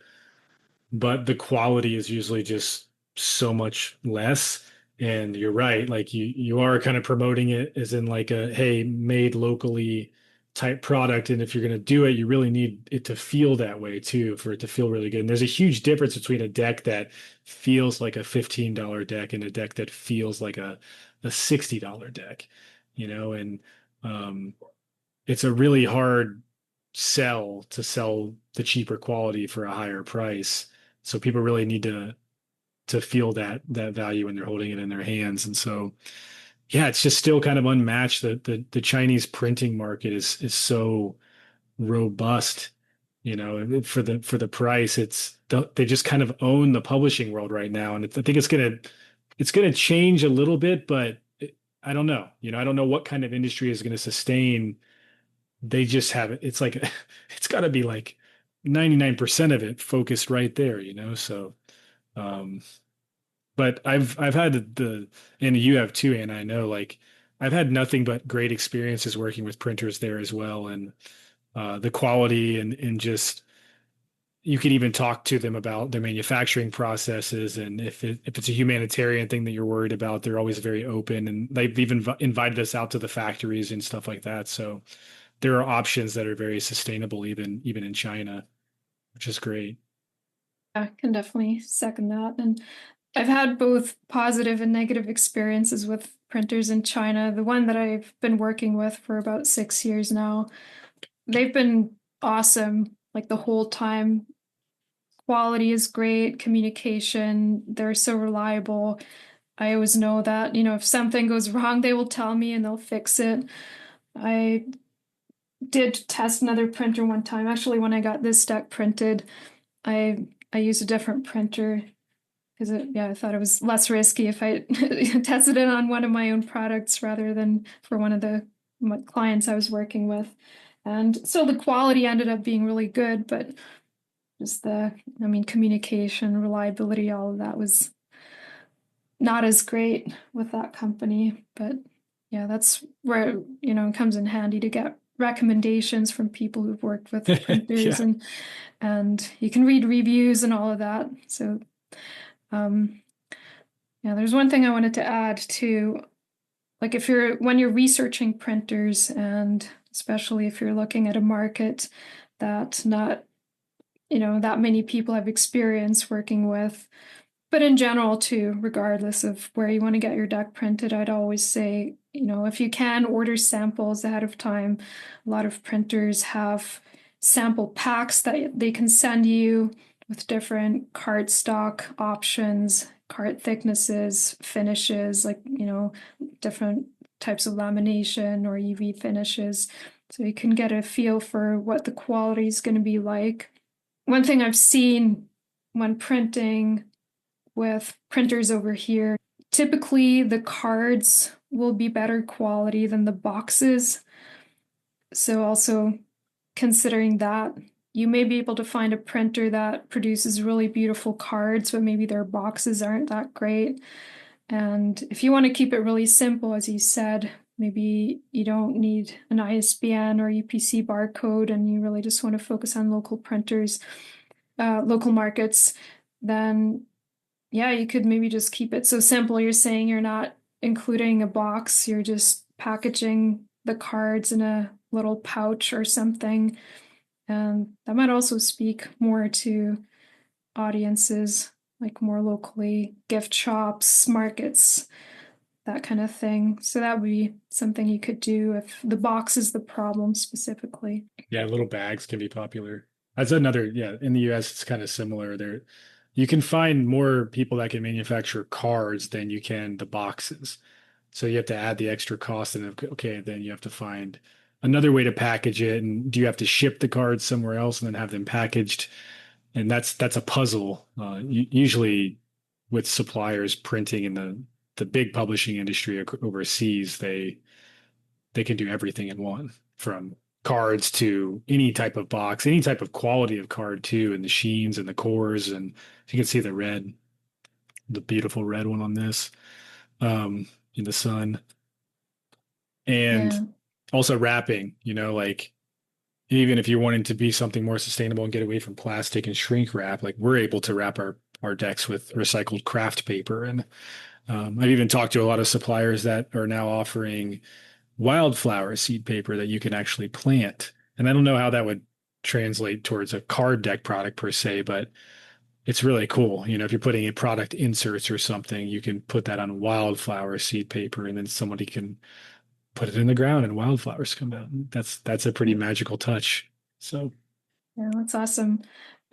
but the quality is usually just so much less. And you're right, like you are kind of promoting it as in like a hey, made locally type product. And if you're going to do it, you really need it to feel that way too, for it to feel really good. And there's a huge difference between a deck that feels like a $15 deck and a deck that feels like a $60 deck, and um, it's a really hard sell to sell the cheaper quality for a higher price. So people really need to feel that value when they're holding it in their hands. And so yeah, it's just still kind of unmatched. The Chinese printing market is so robust, for the price. They just kind of own the publishing world right now. And I think it's gonna change a little bit, but I don't know. I don't know what kind of industry is going to sustain. They just have it. It's like it's got to be like 99% of it focused right there, So, um, but I've had and you have too, and I know like I've had nothing but great experiences working with printers there as well, and the quality and just you can even talk to them about their manufacturing processes, and if it's a humanitarian thing that you're worried about, they're always very open, and they've even invited us out to the factories and stuff like that. So there are options that are very sustainable even in China, which is great. I can definitely second that. And I've had both positive and negative experiences with printers in China. The one that I've been working with for about 6 years now, they've been awesome like the whole time. Quality is great, communication, they're so reliable. I always know that, if something goes wrong, they will tell me and they'll fix it. I did test another printer one time. Actually, when I got this deck printed, I used a different printer because I thought it was less risky if I tested it on one of my own products rather than for one of the clients I was working with. And so the quality ended up being really good, but just communication, reliability, all of that was not as great with that company. But yeah, that's where, it comes in handy to get recommendations from people who've worked with printers Yeah. and you can read reviews and all of that. So um yeah, there's one thing I wanted to add too. Like when you're researching printers and especially if you're looking at a market that not, that many people have experience working with. But in general, too, regardless of where you want to get your deck printed, I'd always say, if you can, order samples ahead of time. A lot of printers have sample packs that they can send you with different cardstock options, card thicknesses, finishes, like, different types of lamination or UV finishes. So you can get a feel for what the quality is going to be like. One thing I've seen when printing with printers over here, typically the cards will be better quality than the boxes. So also considering that, you may be able to find a printer that produces really beautiful cards, but maybe their boxes aren't that great. And if you want to keep it really simple, as you said, maybe you don't need an ISBN or UPC barcode, and you really just want to focus on local printers, local markets, then yeah, you could maybe just keep it so simple. You're saying you're not including a box, you're just packaging the cards in a little pouch or something. And that might also speak more to audiences, like more locally, gift shops, markets, that kind of thing. So that would be something you could do if the box is the problem specifically. Yeah, little bags can be popular. That's another, yeah, in the US it's kind of similar. There you can find more people that can manufacture cards than you can the boxes. So you have to add the extra cost and okay, then you have to find another way to package it. And do you have to ship the cards somewhere else and then have them packaged? And that's a puzzle. Usually with suppliers printing in the big publishing industry overseas, they can do everything in one, from cards to any type of box, any type of quality of card too, and the sheens and the cores. And you can see the beautiful red one on this in the sun. And Yeah. also wrapping, like even if you're wanting to be something more sustainable and get away from plastic and shrink wrap, like we're able to wrap our decks with recycled craft paper. And I've even talked to a lot of suppliers that are now offering wildflower seed paper that you can actually plant. And I don't know how that would translate towards a card deck product per se, but it's really cool. If you're putting in product inserts or something, you can put that on wildflower seed paper and then somebody can put it in the ground and wildflowers come out. That's a pretty magical touch. So Yeah, that's awesome.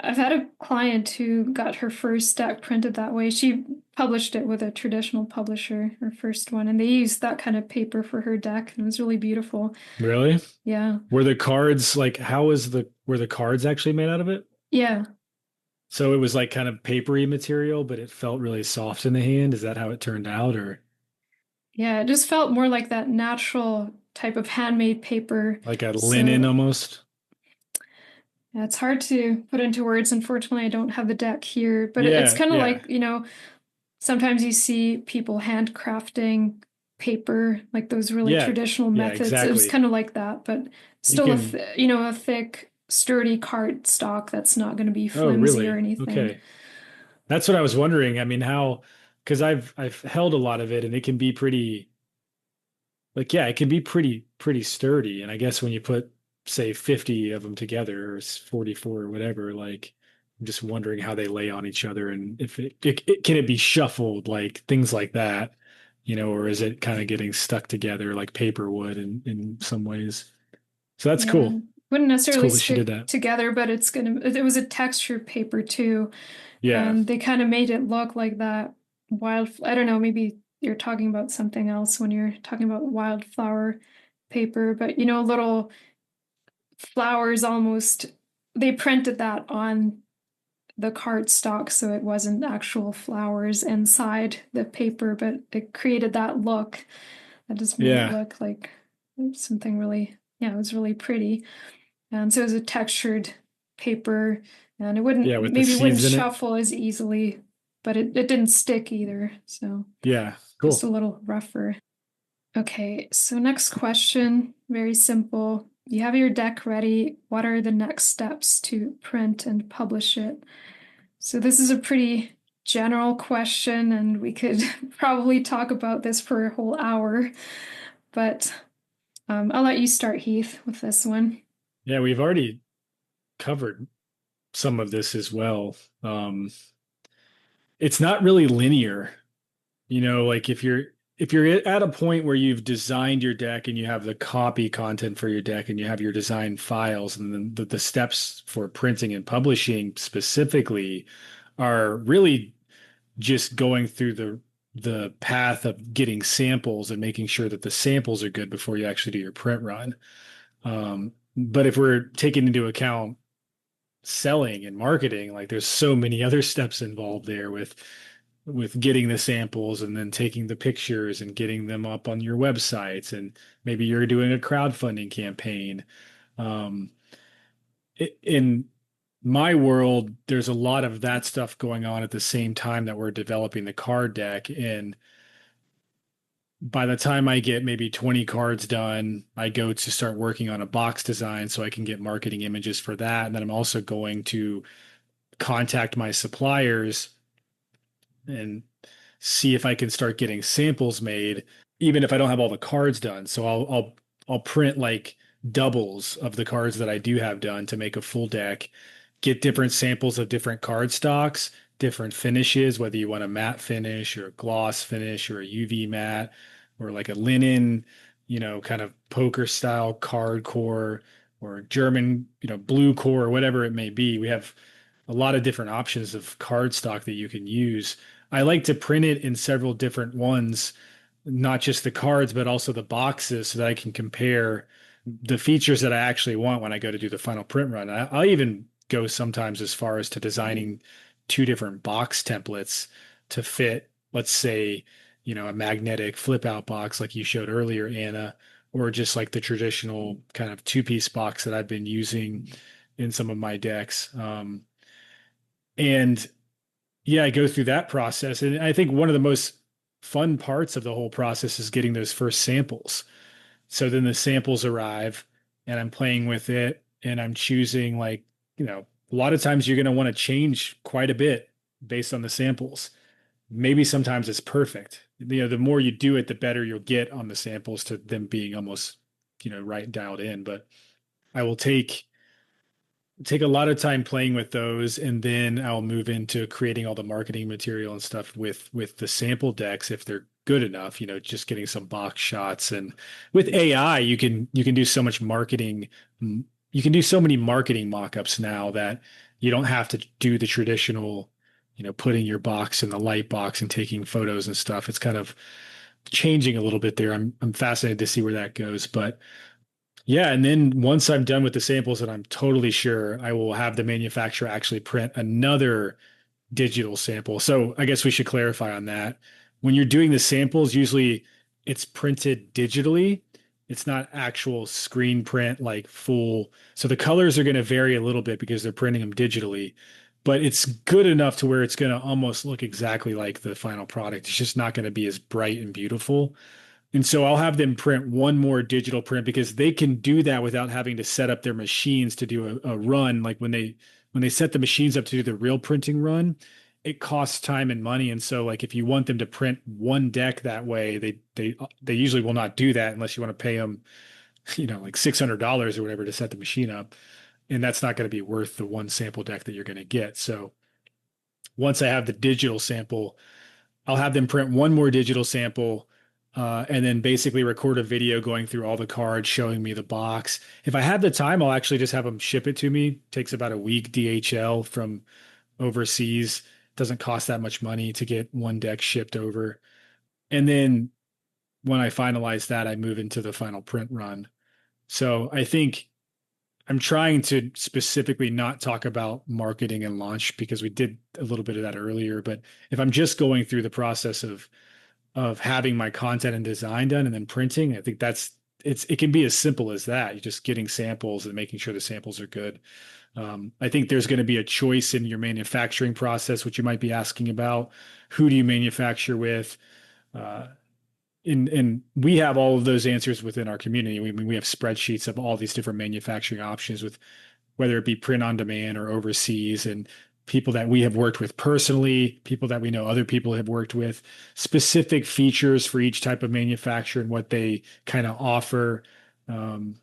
I've had a client who got her first deck printed that way. She published it with a traditional publisher, her first one, and they used that kind of paper for her deck, and it was really beautiful. really, Yeah. were the cards like were the cards actually made out of it? Yeah. So it was like kind of papery material, but it felt really soft in the hand. Is that how it turned out, or Yeah, it just felt more like that natural type of handmade paper. like a linen So almost? yeah, it's hard to put into words. Unfortunately, I don't have the deck here, but it's Yeah, kind of yeah, like, sometimes you see people handcrafting paper, like those really yeah, traditional yeah, methods. It was exactly. kind of like that, but You still can. a thick, sturdy card stock that's not going to be Oh, flimsy or really? anything. Okay. That's what I was wondering. I mean, how, because I've held a lot of it and it can be pretty, like, yeah, it can be pretty sturdy. And I guess when you put, say, 50 of them together or 44 or whatever, like, I'm just wondering how they lay on each other and if can it be shuffled, like things like that, or is it kind of getting stuck together like paper would in some ways? So that's Yeah, cool. wouldn't It's necessarily cool that she did stick that. together, but it was a textured paper too. Yeah. And they kind of made it look like that I don't know, maybe you're talking about something else when you're talking about wildflower paper, but little flowers almost, they printed that on the cardstock so it wasn't actual flowers inside the paper, but it created that look that just made it Yeah. look like something really, yeah, it was really pretty. And so it was a textured paper, and it Yeah, with the wouldn't seeds in it. shuffle as easily, but it didn't stick either. So Yeah. just a Cool. little rougher. Okay, so next question, very simple. You have your deck ready. What are the next steps to print and publish it? So this is a pretty general question, and we could probably talk about this for a whole hour, but I'll let you start, Heath, with this one. Yeah, we've already covered some of this as well. Um, it's not really linear. Like if you're at a point where you've designed your deck and you have the copy content for your deck and you have your design files, and then the steps for printing and publishing specifically are really just going through the path of getting samples and making sure that the samples are good before you actually do your print run. But if we're taking into account selling and marketing, like there's so many other steps involved there with getting the samples and then taking the pictures and getting them up on your websites, and maybe you're doing a crowdfunding campaign. Um, in my world, there's a lot of that stuff going on at the same time that we're developing the card deck. And by the time I get maybe 20 cards done, I go to start working on a box design so I can get marketing images for that. And then I'm also going to contact my suppliers and see if I can start getting samples made, even if I don't have all the cards done. So I'll print like doubles of the cards that I do have done to make a full deck, get different samples of different card stocks, different finishes, whether you want a matte finish or a gloss finish or a UV matte or like a linen, kind of poker style card core or German, blue core or whatever it may be. We have a lot of different options of card stock that you can use. I like to print it in several different ones, not just the cards, but also the boxes so that I can compare the features that I actually want when I go to do the final print run. I'll even go sometimes as far as to designing two different box templates to fit, let's say, a magnetic flip out box like you showed earlier, Anna, or just like the traditional kind of two-piece box that I've been using in some of my decks. And yeah, I go through that process. And I think one of the most fun parts of the whole process is getting those first samples. So then the samples arrive and I'm playing with it and I'm choosing, like, a lot of times you're going to want to change quite a bit based on the samples. Maybe sometimes it's perfect. The more you do it, the better you'll get on the samples to them being almost, right dialed in. But I will take a lot of time playing with those, and then I'll move into creating all the marketing material and stuff with the sample decks if they're good enough, just getting some box shots. And with AI, you can do so much marketing. You can do so many marketing mock-ups now that you don't have to do the traditional, putting your box in the light box and taking photos and stuff. It's kind of changing a little bit there. I'm fascinated to see where that goes, but yeah, and then once I'm done with the samples and I'm totally sure, I will have the manufacturer actually print another digital sample. So I guess we should clarify on that. When you're doing the samples, usually it's printed digitally. It's not actual screen print, like full. So the colors are going to vary a little bit because they're printing them digitally, but it's good enough to where it's going to almost look exactly like the final product. It's just not going to be as bright and beautiful. And so I'll have them print one more digital print because they can do that without having to set up their machines to do a run. Like when they set the machines up to do the real printing run, it costs time and money. And so like if you want them to print one deck that way, they usually will not do that unless you want to pay them, like $600 or whatever to set the machine up. And that's not going to be worth the one sample deck that you're going to get. So once I have the digital sample, I'll have them print one more digital sample, and then basically record a video going through all the cards, showing me the box. If I have the time, I'll actually just have them ship it to me. It takes about a week DHL from overseas. Doesn't cost that much money to get one deck shipped over. And then when I finalize that, I move into the final print run. So I think I'm trying to specifically not talk about marketing and launch because we did a little bit of that earlier. But if I'm just going through the process of having my content and design done and then printing, I think it can be as simple as that. You're just getting samples and making sure the samples are good. I think there's going to be a choice in your manufacturing process, which you might be asking about. Who do you manufacture with? And we have all of those answers within our community. We have spreadsheets of all these different manufacturing options, with whether it be print on demand or overseas, and people that we have worked with personally, people that we know other people have worked with, specific features for each type of manufacturer and what they kind of offer. um,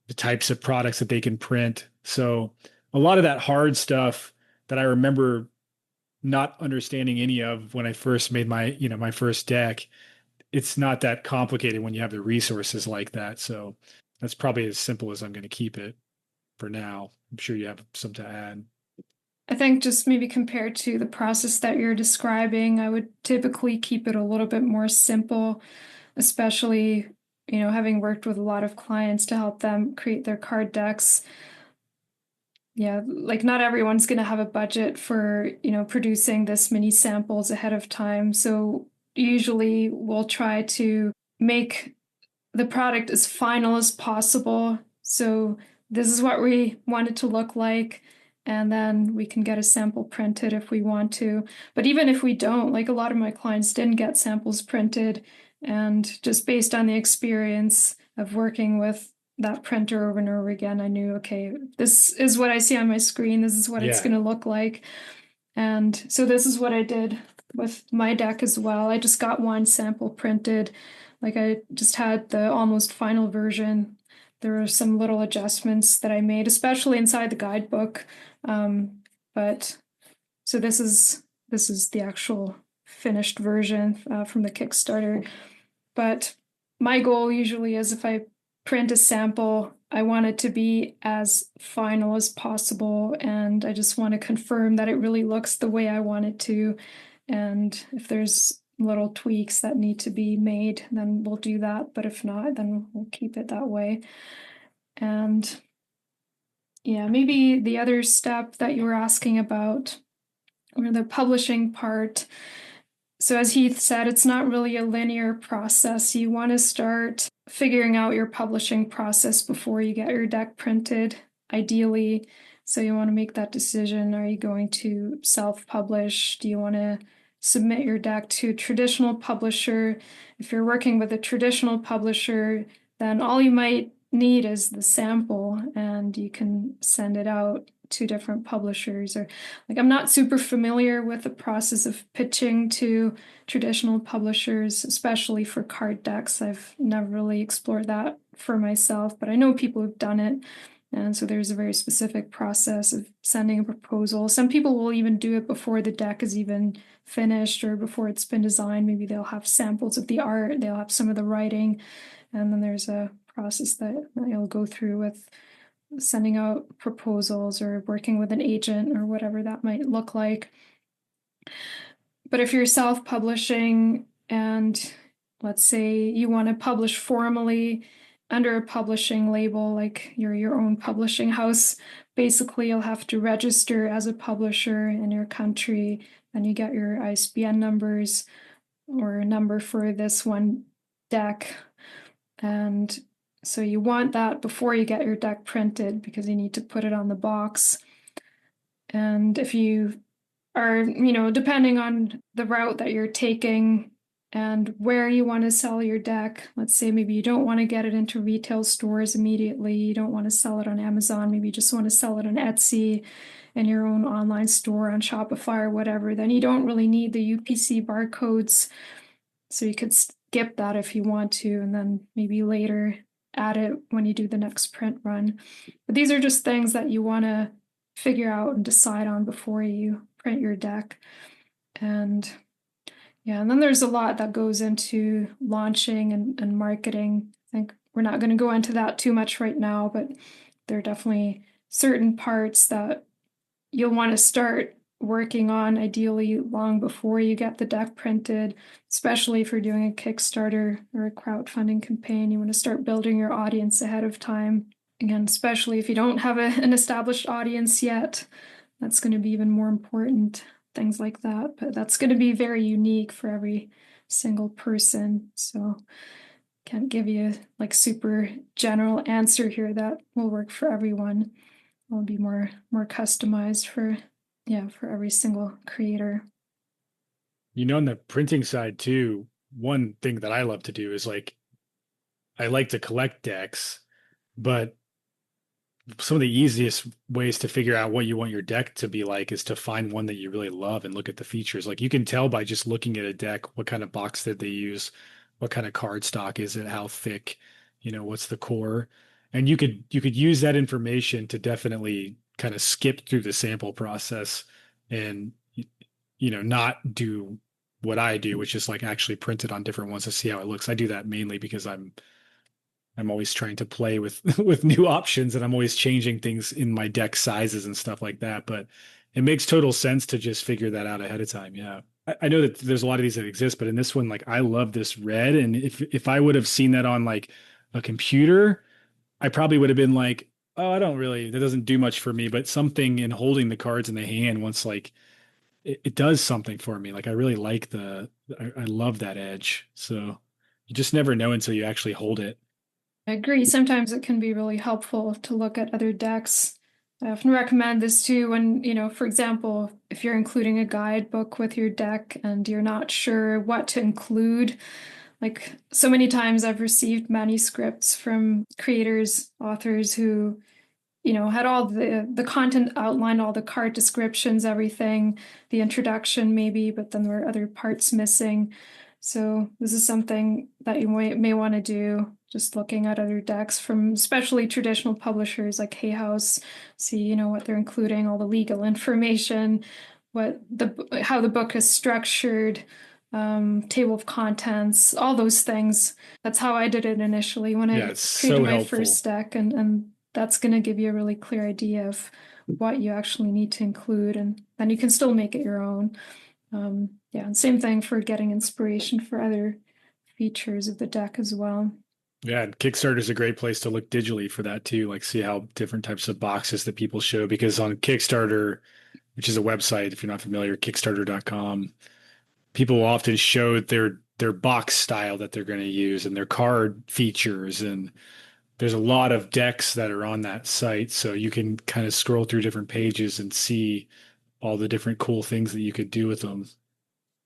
the types of products that they can print. So a lot of that hard stuff that I remember not understanding any of when I first made my first deck, it's not that complicated when you have the resources like that. So that's probably as simple as I'm going to keep it for now. I'm sure you have some to add. I think just maybe compared to the process that you're describing, I would typically keep it a little bit more simple, especially, having worked with a lot of clients to help them create their card decks. Yeah, like not everyone's going to have a budget for, producing this many samples ahead of time. So usually we'll try to make the product as final as possible. So this is what we want it to look like. And then we can get a sample printed if we want to. But even if we don't, like a lot of my clients didn't get samples printed. And just based on the experience of working with that printer over and over again, I knew, okay, this is what I see on my screen. This is what it's Yeah. going to look like. And so this is what I did with my deck as well. I just got one sample printed. Like I just had the almost final version. There were some little adjustments that I made, especially inside the guidebook. But so this is the actual finished version from the Kickstarter. But my goal usually is if I print a sample, I want it to be as final as possible. And I just want to confirm that it really looks the way I want it to. And if there's little tweaks that need to be made, then we'll do that. But if not, then we'll keep it that way. And yeah, maybe the other step that you were asking about, or the publishing part. So as Heath said, it's not really a linear process. You want to start figuring out your publishing process before you get your deck printed, ideally. So you want to make that decision. Are you going to self-publish? Do you want to submit your deck to a traditional publisher? If you're working with a traditional publisher, then all you might need is the sample and you can send it out to different publishers. Or like I'm not super familiar with the process of pitching to traditional publishers, especially for card decks. I've never really explored that for myself, but I know people who've done it. And so there's a very specific process of sending a proposal. Some people will even do it before the deck is even finished or before it's been designed. Maybe they'll have samples of the art, they'll have some of the writing, and then there's a process that you'll go through with sending out proposals or working with an agent or whatever that might look like. But if you're self-publishing and let's say you want to publish formally under a publishing label, like you're your own publishing house, basically you'll have to register as a publisher in your country, and you get your ISBN numbers or a number for this one deck. And so you want that before you get your deck printed because you need to put it on the box. And if you are, depending on the route that you're taking and where you want to sell your deck, let's say maybe you don't want to get it into retail stores immediately, you don't want to sell it on Amazon, maybe you just want to sell it on Etsy and your own online store on Shopify or whatever, then you don't really need the UPC barcodes. So you could skip that if you want to, and then maybe later add it when you do the next print run. But these are just things that you want to figure out and decide on before you print your deck. And yeah, and then there's a lot that goes into launching and marketing. I think we're not going to go into that too much right now, but there are definitely certain parts that you'll want to start working on ideally long before you get the deck printed, especially if you're doing a Kickstarter or a crowdfunding campaign. You want to start building your audience ahead of time. Again, especially if you don't have an established audience yet, that's going to be even more important, things like that. But that's going to be very unique for every single person. So can't give you like super general answer here that will work for everyone. It'll be more customized for every single creator. On the printing side too, one thing that I love to do is I like to collect decks, but some of the easiest ways to figure out what you want your deck to be like is to find one that you really love and look at the features. Like you can tell by just looking at a deck what kind of box did they use, what kind of card stock is it, how thick, what's the core, and you could use that information to definitely kind of skip through the sample process and not do what I do, which is like actually print it on different ones to see how it looks. I do that mainly because I'm always trying to play with with new options, and I'm always changing things in my deck sizes and stuff like that. But it makes total sense to just figure that out ahead of time. Yeah. I know that there's a lot of these that exist, but in this one, like I love this red. And if I would have seen that on like a computer, I probably would have been like, oh, that doesn't do much for me. But something in holding the cards in the hand once like it does something for me. Like I really like I love that edge. So you just never know until you actually hold it. I agree. Sometimes it can be really helpful to look at other decks. I often recommend this too when, for example, if you're including a guidebook with your deck and you're not sure what to include. Like so many times I've received manuscripts from creators, authors who, had all the content outlined, all the card descriptions, everything, the introduction maybe, but then there were other parts missing. So this is something that you may want to do, just looking at other decks from especially traditional publishers like Hay House, see, what they're including, all the legal information, how the book is structured, table of contents, all those things. That's how I did it initially when Yeah, I it's created so my helpful. first deck, and that's going to give you a really clear idea of what you actually need to include, and then you can still make it your own. Yeah, and same thing for getting inspiration for other features of the deck as well. Yeah, and Kickstarter is a great place to look digitally for that too, like see how different types of boxes that people show. Because on Kickstarter, which is a website, if you're not familiar, kickstarter.com, people will often show their box style that they're going to use and their card features. And there's a lot of decks that are on that site. So you can kind of scroll through different pages and see all the different cool things that you could do with them.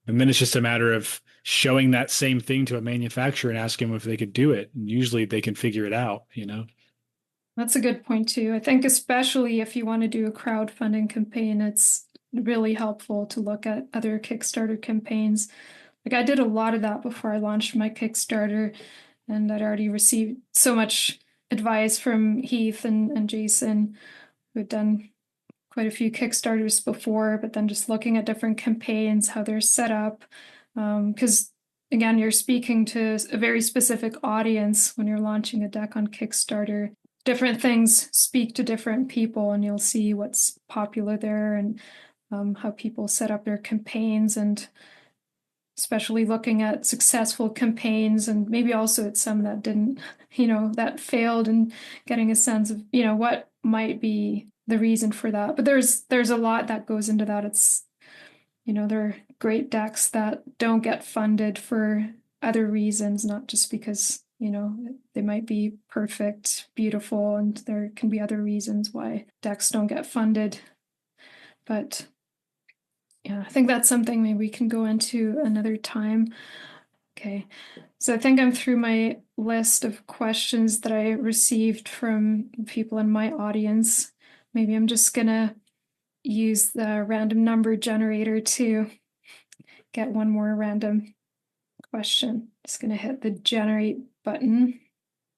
And then it's just a matter of showing that same thing to a manufacturer and asking them if they could do it. And usually they can figure it out. That's a good point too. I think especially if you want to do a crowdfunding campaign, it's really helpful to look at other Kickstarter campaigns. Like I did a lot of that before I launched my Kickstarter, and I'd already received so much advice from Heath and Jason, who had done quite a few Kickstarters before, but then just looking at different campaigns, how they're set up. Because again, you're speaking to a very specific audience when you're launching a deck on Kickstarter. Different things speak to different people, and you'll see what's popular there and how people set up their campaigns, and especially looking at successful campaigns and maybe also at some that didn't, that failed, and getting a sense of, what might be the reason for that. But there's a lot that goes into that. It's, there are great decks that don't get funded for other reasons, not just because, they might be perfect, beautiful, and there can be other reasons why decks don't get funded. But yeah, I think that's something maybe we can go into another time. Okay, so I think I'm through my list of questions that I received from people in my audience. Maybe I'm just gonna use the random number generator to get one more random question. Just gonna hit the generate button,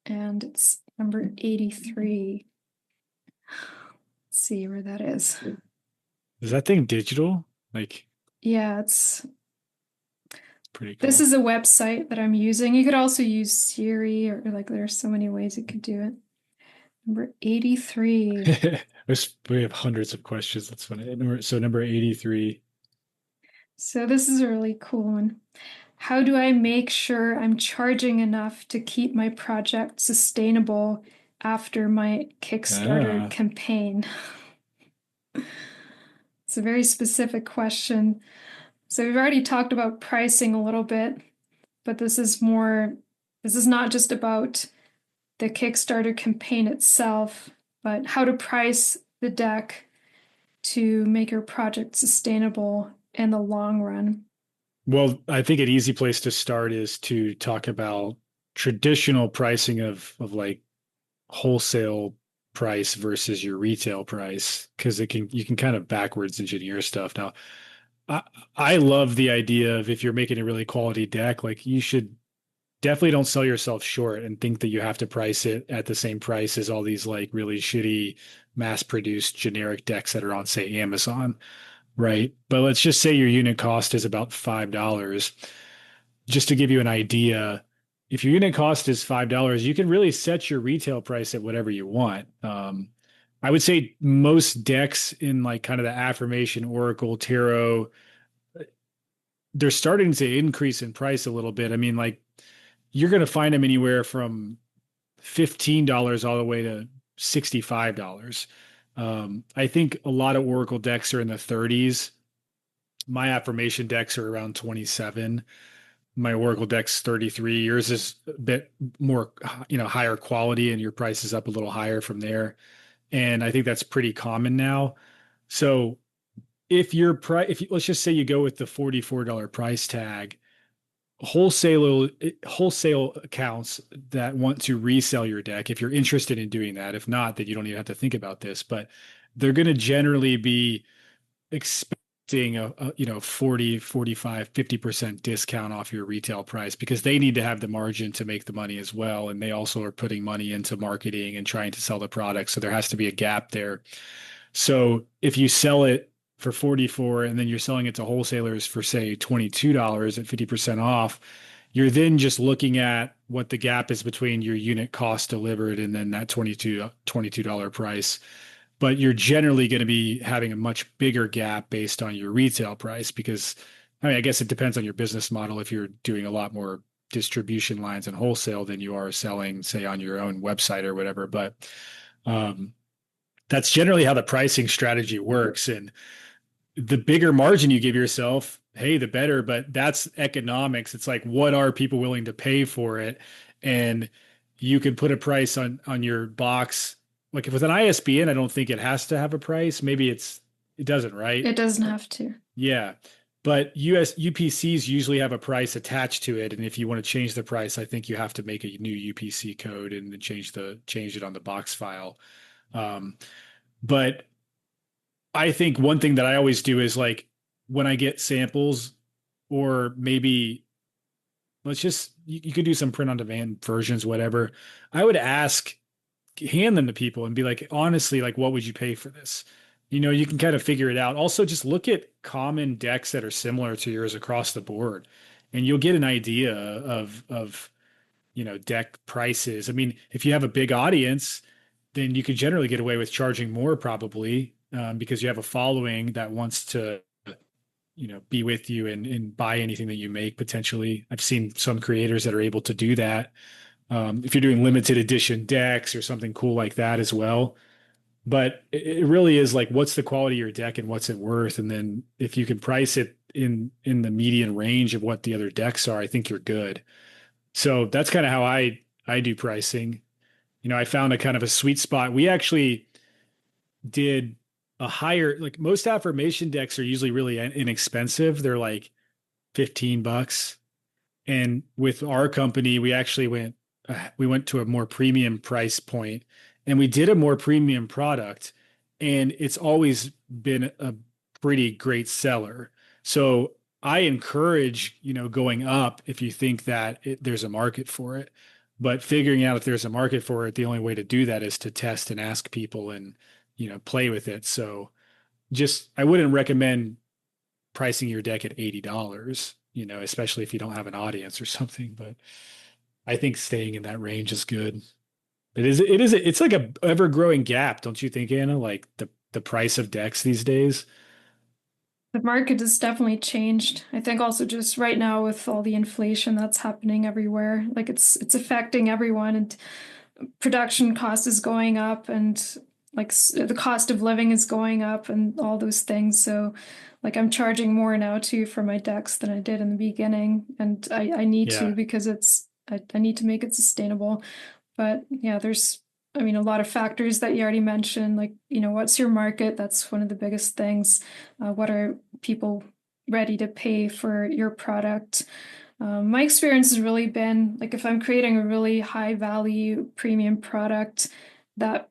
and it's number 83. Let's see where that is. Is that thing digital? Like, Yeah, it's pretty cool. this is a website that I'm using. You could also use Siri, or like there's so many ways you could do it. Number 83. We have hundreds of questions. That's funny. So number 83. So this is a really cool one. How do I make sure I'm charging enough to keep my project sustainable after my Kickstarter campaign? It's a very specific question. So we've already talked about pricing a little bit, but this is not just about the Kickstarter campaign itself, but how to price the deck to make your project sustainable in the long run. Well, I think an easy place to start is to talk about traditional pricing of like wholesale price versus your retail price, because you can kind of backwards engineer stuff. Now, I love the idea of if you're making a really quality deck, like definitely don't sell yourself short and think that you have to price it at the same price as all these like really shitty mass produced generic decks that are on, say, Amazon, right? But let's just say your unit cost is about $5. Just to give you an idea, if your unit cost is $5, you can really set your retail price at whatever you want. I would say most decks in like kind of the affirmation, Oracle, Tarot, they're starting to increase in price a little bit. I mean, like you're going to find them anywhere from $15 all the way to $65. I think a lot of Oracle decks are in the 30s. My affirmation decks are around 27. My Oracle deck's 33. Yours is a bit more, higher quality, and your price is up a little higher from there. And I think that's pretty common now. So if your price, if you, let's just say you go with the $44 price tag, wholesale accounts that want to resell your deck, if you're interested in doing that, if not, then you don't even have to think about this, but they're going to generally be expecting a 40, 45, 50% discount off your retail price because they need to have the margin to make the money as well. And they also are putting money into marketing and trying to sell the product. So there has to be a gap there. So if you sell it for 44 and then you're selling it to wholesalers for say $22 at 50% off, you're then just looking at what the gap is between your unit cost delivered and then that $22 price. But you're generally going to be having a much bigger gap based on your retail price because, I mean, I guess it depends on your business model. If you're doing a lot more distribution lines and wholesale than you are selling, say, on your own website or whatever. But that's generally how the pricing strategy works. And the bigger margin you give yourself, hey, the better, but that's economics. It's like, what are people willing to pay for it? And you can put a price on your box. Like if with an ISBN, I don't think it has to have a price. Maybe it doesn't, right? It doesn't have to. Yeah. But US UPCs usually have a price attached to it. And if you want to change the price, I think you have to make a new UPC code and then change it on the box file. But I think one thing that I always do is like when I get samples, or maybe you could do some print on demand versions, whatever. I would hand them to people and be like, honestly, like, what would you pay for this? You can kind of figure it out. Also, just look at common decks that are similar to yours across the board, and you'll get an idea of deck prices. I mean, if you have a big audience, then you could generally get away with charging more probably because you have a following that wants to be with you and buy anything that you make potentially. I've seen some creators that are able to do that. If you're doing limited edition decks or something cool like that as well. But it really is like, what's the quality of your deck and what's it worth? And then if you can price it in the median range of what the other decks are, I think you're good. So that's kind of how I do pricing. I found a kind of a sweet spot. We actually did a higher, like most affirmation decks are usually really inexpensive. They're like $15. And with our company, we actually went to a more premium price point and we did a more premium product, and it's always been a pretty great seller. So I encourage, going up if you think that there's a market for it, but figuring out if there's a market for it, the only way to do that is to test and ask people and, play with it. So I wouldn't recommend pricing your deck at $80, especially if you don't have an audience or something, but I think staying in that range is good. It's like a ever growing gap, don't you think, Anna? Like the price of decks these days. The market has definitely changed. I think also just right now with all the inflation that's happening everywhere, like it's affecting everyone, and production cost is going up, and like the cost of living is going up, and all those things. So, like I'm charging more now too for my decks than I did in the beginning, and I need to Yeah. because I need to make it sustainable. But yeah, there's, I mean, a lot of factors that you already mentioned, like, what's your market? That's one of the biggest things. What are people ready to pay for your product? My experience has really been like if I'm creating a really high value premium product that,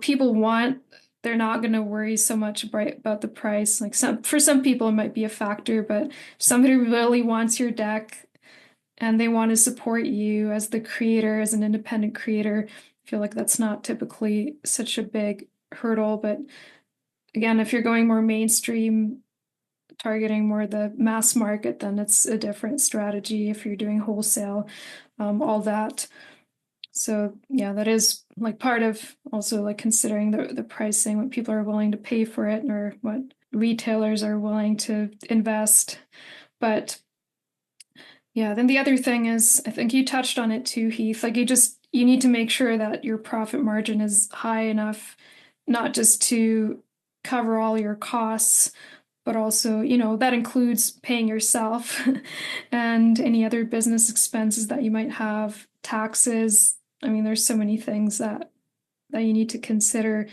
people want, they're not going to worry so much about the price. Like for some people, it might be a factor, but if somebody really wants your deck, and they want to support you as the creator, as an independent creator. I feel like that's not typically such a big hurdle. But again, if you're going more mainstream, targeting more the mass market, then it's a different strategy. If you're doing wholesale, all that. So yeah, that is like part of also like considering the pricing, what people are willing to pay for it, or what retailers are willing to invest. But yeah, then the other thing is, I think you touched on it too, Heath. Like you need to make sure that your profit margin is high enough, not just to cover all your costs, but also, that includes paying yourself and any other business expenses that you might have, taxes. I mean, there's so many things that you need to consider.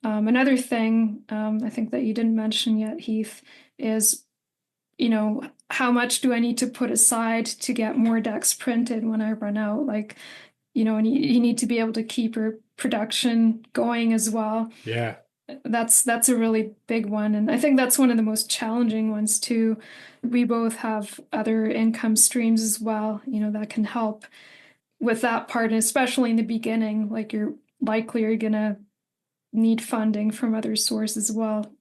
Another thing, I think that you didn't mention yet, Heath, is how much do I need to put aside to get more decks printed when I run out? Like, and you need to be able to keep your production going as well. Yeah. That's a really big one. And I think that's one of the most challenging ones too. We both have other income streams as well, that can help with that part, and especially in the beginning, like you're gonna need funding from other sources as well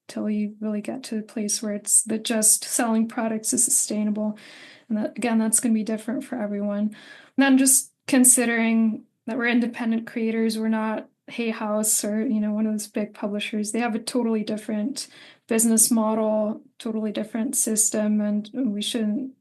till you really get to a place where it's that just selling products is sustainable. And that, again, that's going to be different for everyone. And then just considering that we're independent creators, we're not Hay House or, one of those big publishers. They have a totally different business model, totally different system, and we shouldn't,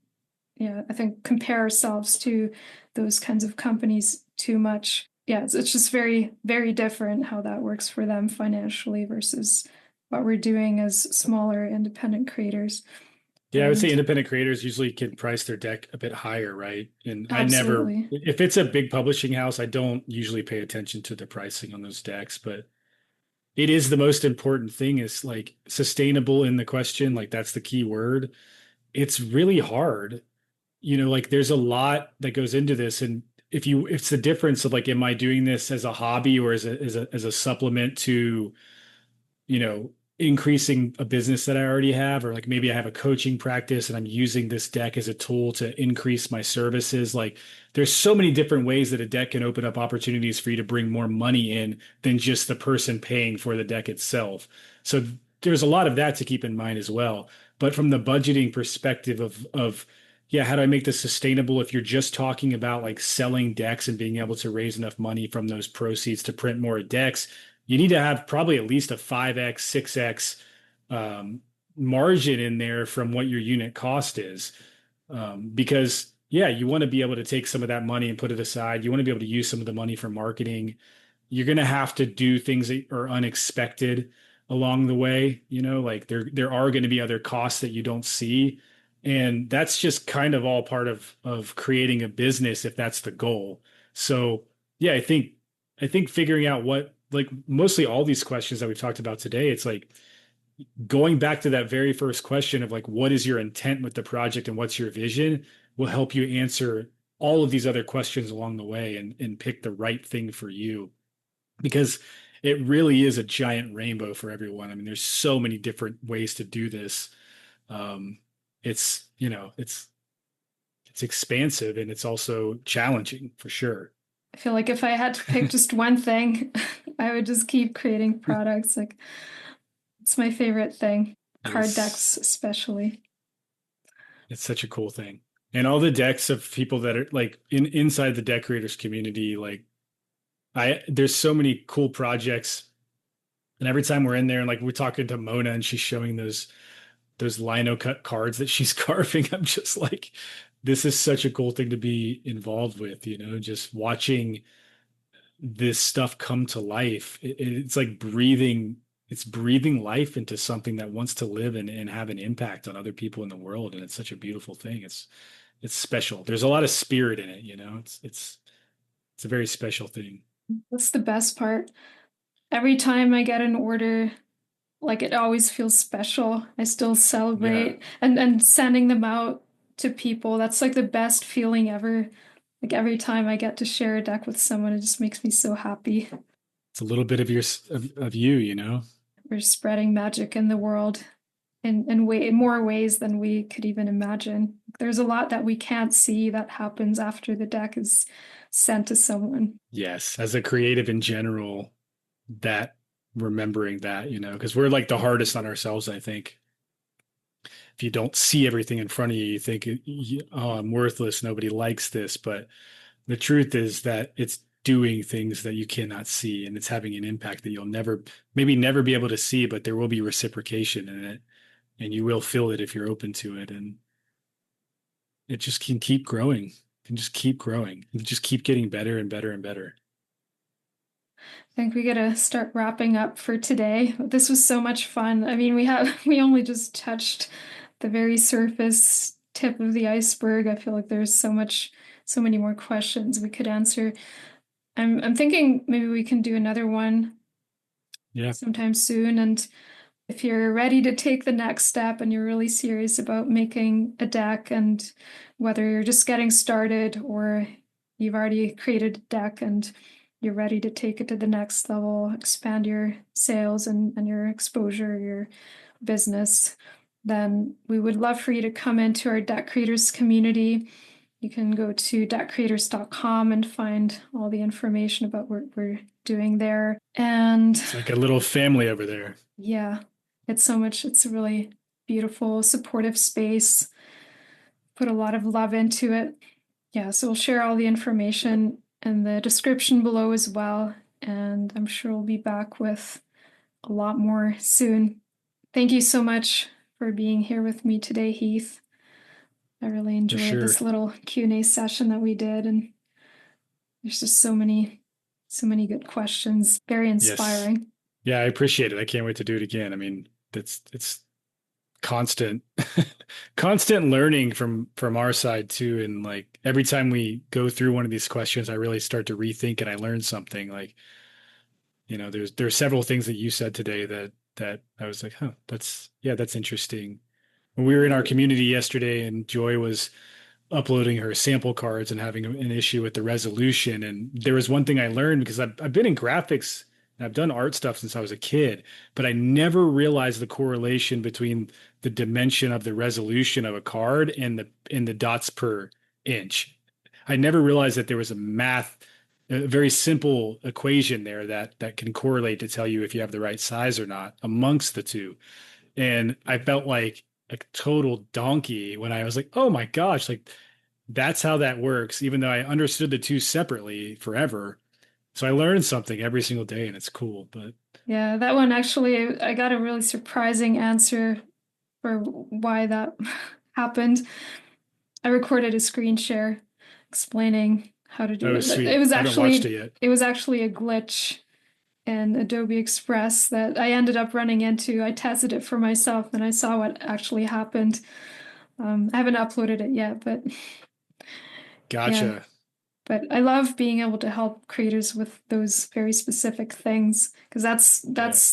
I think, compare ourselves to those kinds of companies too much. Yeah, it's just very, very different how that works for them financially versus what we're doing as smaller independent creators. Yeah, I would say And independent creators usually can price their deck a bit higher, right? And absolutely. if it's a big publishing house, I don't usually pay attention to the pricing on those decks, but it is the most important thing is like sustainable in the question. Like that's the key word. It's really hard. Like there's a lot that goes into this. And it's the difference of like, am I doing this as a hobby or as a supplement to increasing a business that I already have, or like maybe I have a coaching practice and I'm using this deck as a tool to increase my services. Like there's so many different ways that a deck can open up opportunities for you to bring more money in than just the person paying for the deck itself. So there's a lot of that to keep in mind as well. But from the budgeting perspective of yeah, how do I make this sustainable? If you're just talking about like selling decks and being able to raise enough money from those proceeds to print more decks, you need to have probably at least a 5x, 6x margin in there from what your unit cost is. Because, yeah, you want to be able to take some of that money and put it aside. You want to be able to use some of the money for marketing. You're going to have to do things that are unexpected along the way. Like there are going to be other costs that you don't see. And that's just kind of all part of creating a business if that's the goal. So, yeah, I think figuring out what like mostly all these questions that we've talked about today, it's like going back to that very first question of like, what is your intent with the project and what's your vision will help you answer all of these other questions along the way and pick the right thing for you. Because it really is a giant rainbow for everyone. I mean, there's so many different ways to do this. It's, it's expansive and it's also challenging for sure. I feel like if I had to pick just one thing, I would just keep creating products. Like it's my favorite thing. Card It's decks, especially. It's such a cool thing. And all the decks of people that are like inside the deck creators community, like there's so many cool projects. And every time we're in there and like we're talking to Mona and she's showing those lino cut cards that she's carving, I'm just like, this is such a cool thing to be involved with, just watching this stuff come to life. It's like breathing life into something that wants to live and have an impact on other people in the world. And it's such a beautiful thing. It's special. There's a lot of spirit in it, it's a very special thing. That's the best part. Every time I get an order, like it always feels special. I still Yeah. celebrate and sending them out to people. That's like the best feeling ever. Like every time I get to share a deck with someone, it just makes me so happy. It's a little bit of of you. We're spreading magic in the world. in way in more ways than we could even imagine. There's a lot that we can't see that happens after the deck is sent to someone. Yes, as a creative in general, that remembering that, because we're like the hardest on ourselves, I think. If you don't see everything in front of you, you think, oh, I'm worthless. Nobody likes this. But the truth is that it's doing things that you cannot see, and it's having an impact that you'll maybe never be able to see, but there will be reciprocation in it, and you will feel it if you're open to it. And it just can keep growing. It can just keep growing. You just keep getting better and better and better. I think we gotta start wrapping up for today. This was so much fun. I mean, we only just touched the very surface tip of the iceberg. I feel like there's so many more questions we could answer. I'm thinking maybe we can do another one sometime soon. And if you're ready to take the next step and you're really serious about making a deck, and whether you're just getting started or you've already created a deck and you're ready to take it to the next level, expand your sales and your exposure, your business, then we would love for you to come into our deck creators community. You can go to deckcreators.com and find all the information about what we're doing there. And it's like a little family over there. Yeah, it's a really beautiful, supportive space. Put a lot of love into it. Yeah, so we'll share all the information in the description below as well. And I'm sure we'll be back with a lot more soon. Thank you so much for being here with me today, Heath. I really enjoyed this little Q&A session that we did, and there's just so many good questions. Very inspiring. Yes. Yeah, I appreciate it. I can't wait to do it again. I mean, it's constant constant learning from our side too. And like every time we go through one of these questions, I really start to rethink and I learn something. Like, there's several things that you said today that I was like, huh, that's interesting. When we were in our community yesterday and Joy was uploading her sample cards and having an issue with the resolution. And there was one thing I learned because I've been in graphics and I've done art stuff since I was a kid, but I never realized the correlation between the dimension of the resolution of a card and the dots per inch. I never realized that there was a very simple equation there that can correlate to tell you if you have the right size or not amongst the two. And I felt like a total donkey when I was like, oh my gosh, like that's how that works, even though I understood the two separately forever. So I learned something every single day and it's cool. But yeah, that one actually, I got a really surprising answer for why that happened. I recorded a screen share explaining how to do it. Sweet. It was I haven't watched it actually yet. it was actually a glitch in Adobe Express that I ended up running into. I tested it for myself and I saw what actually happened. I haven't uploaded it yet, but Gotcha. Yeah. But I love being able to help creators with those very specific things, because that's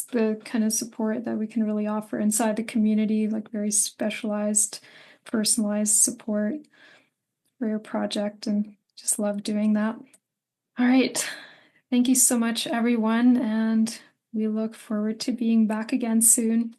the kind of support that we can really offer inside the community, like very specialized, personalized support for your project, and just love doing that. All right. Thank you so much, everyone, and we look forward to being back again soon.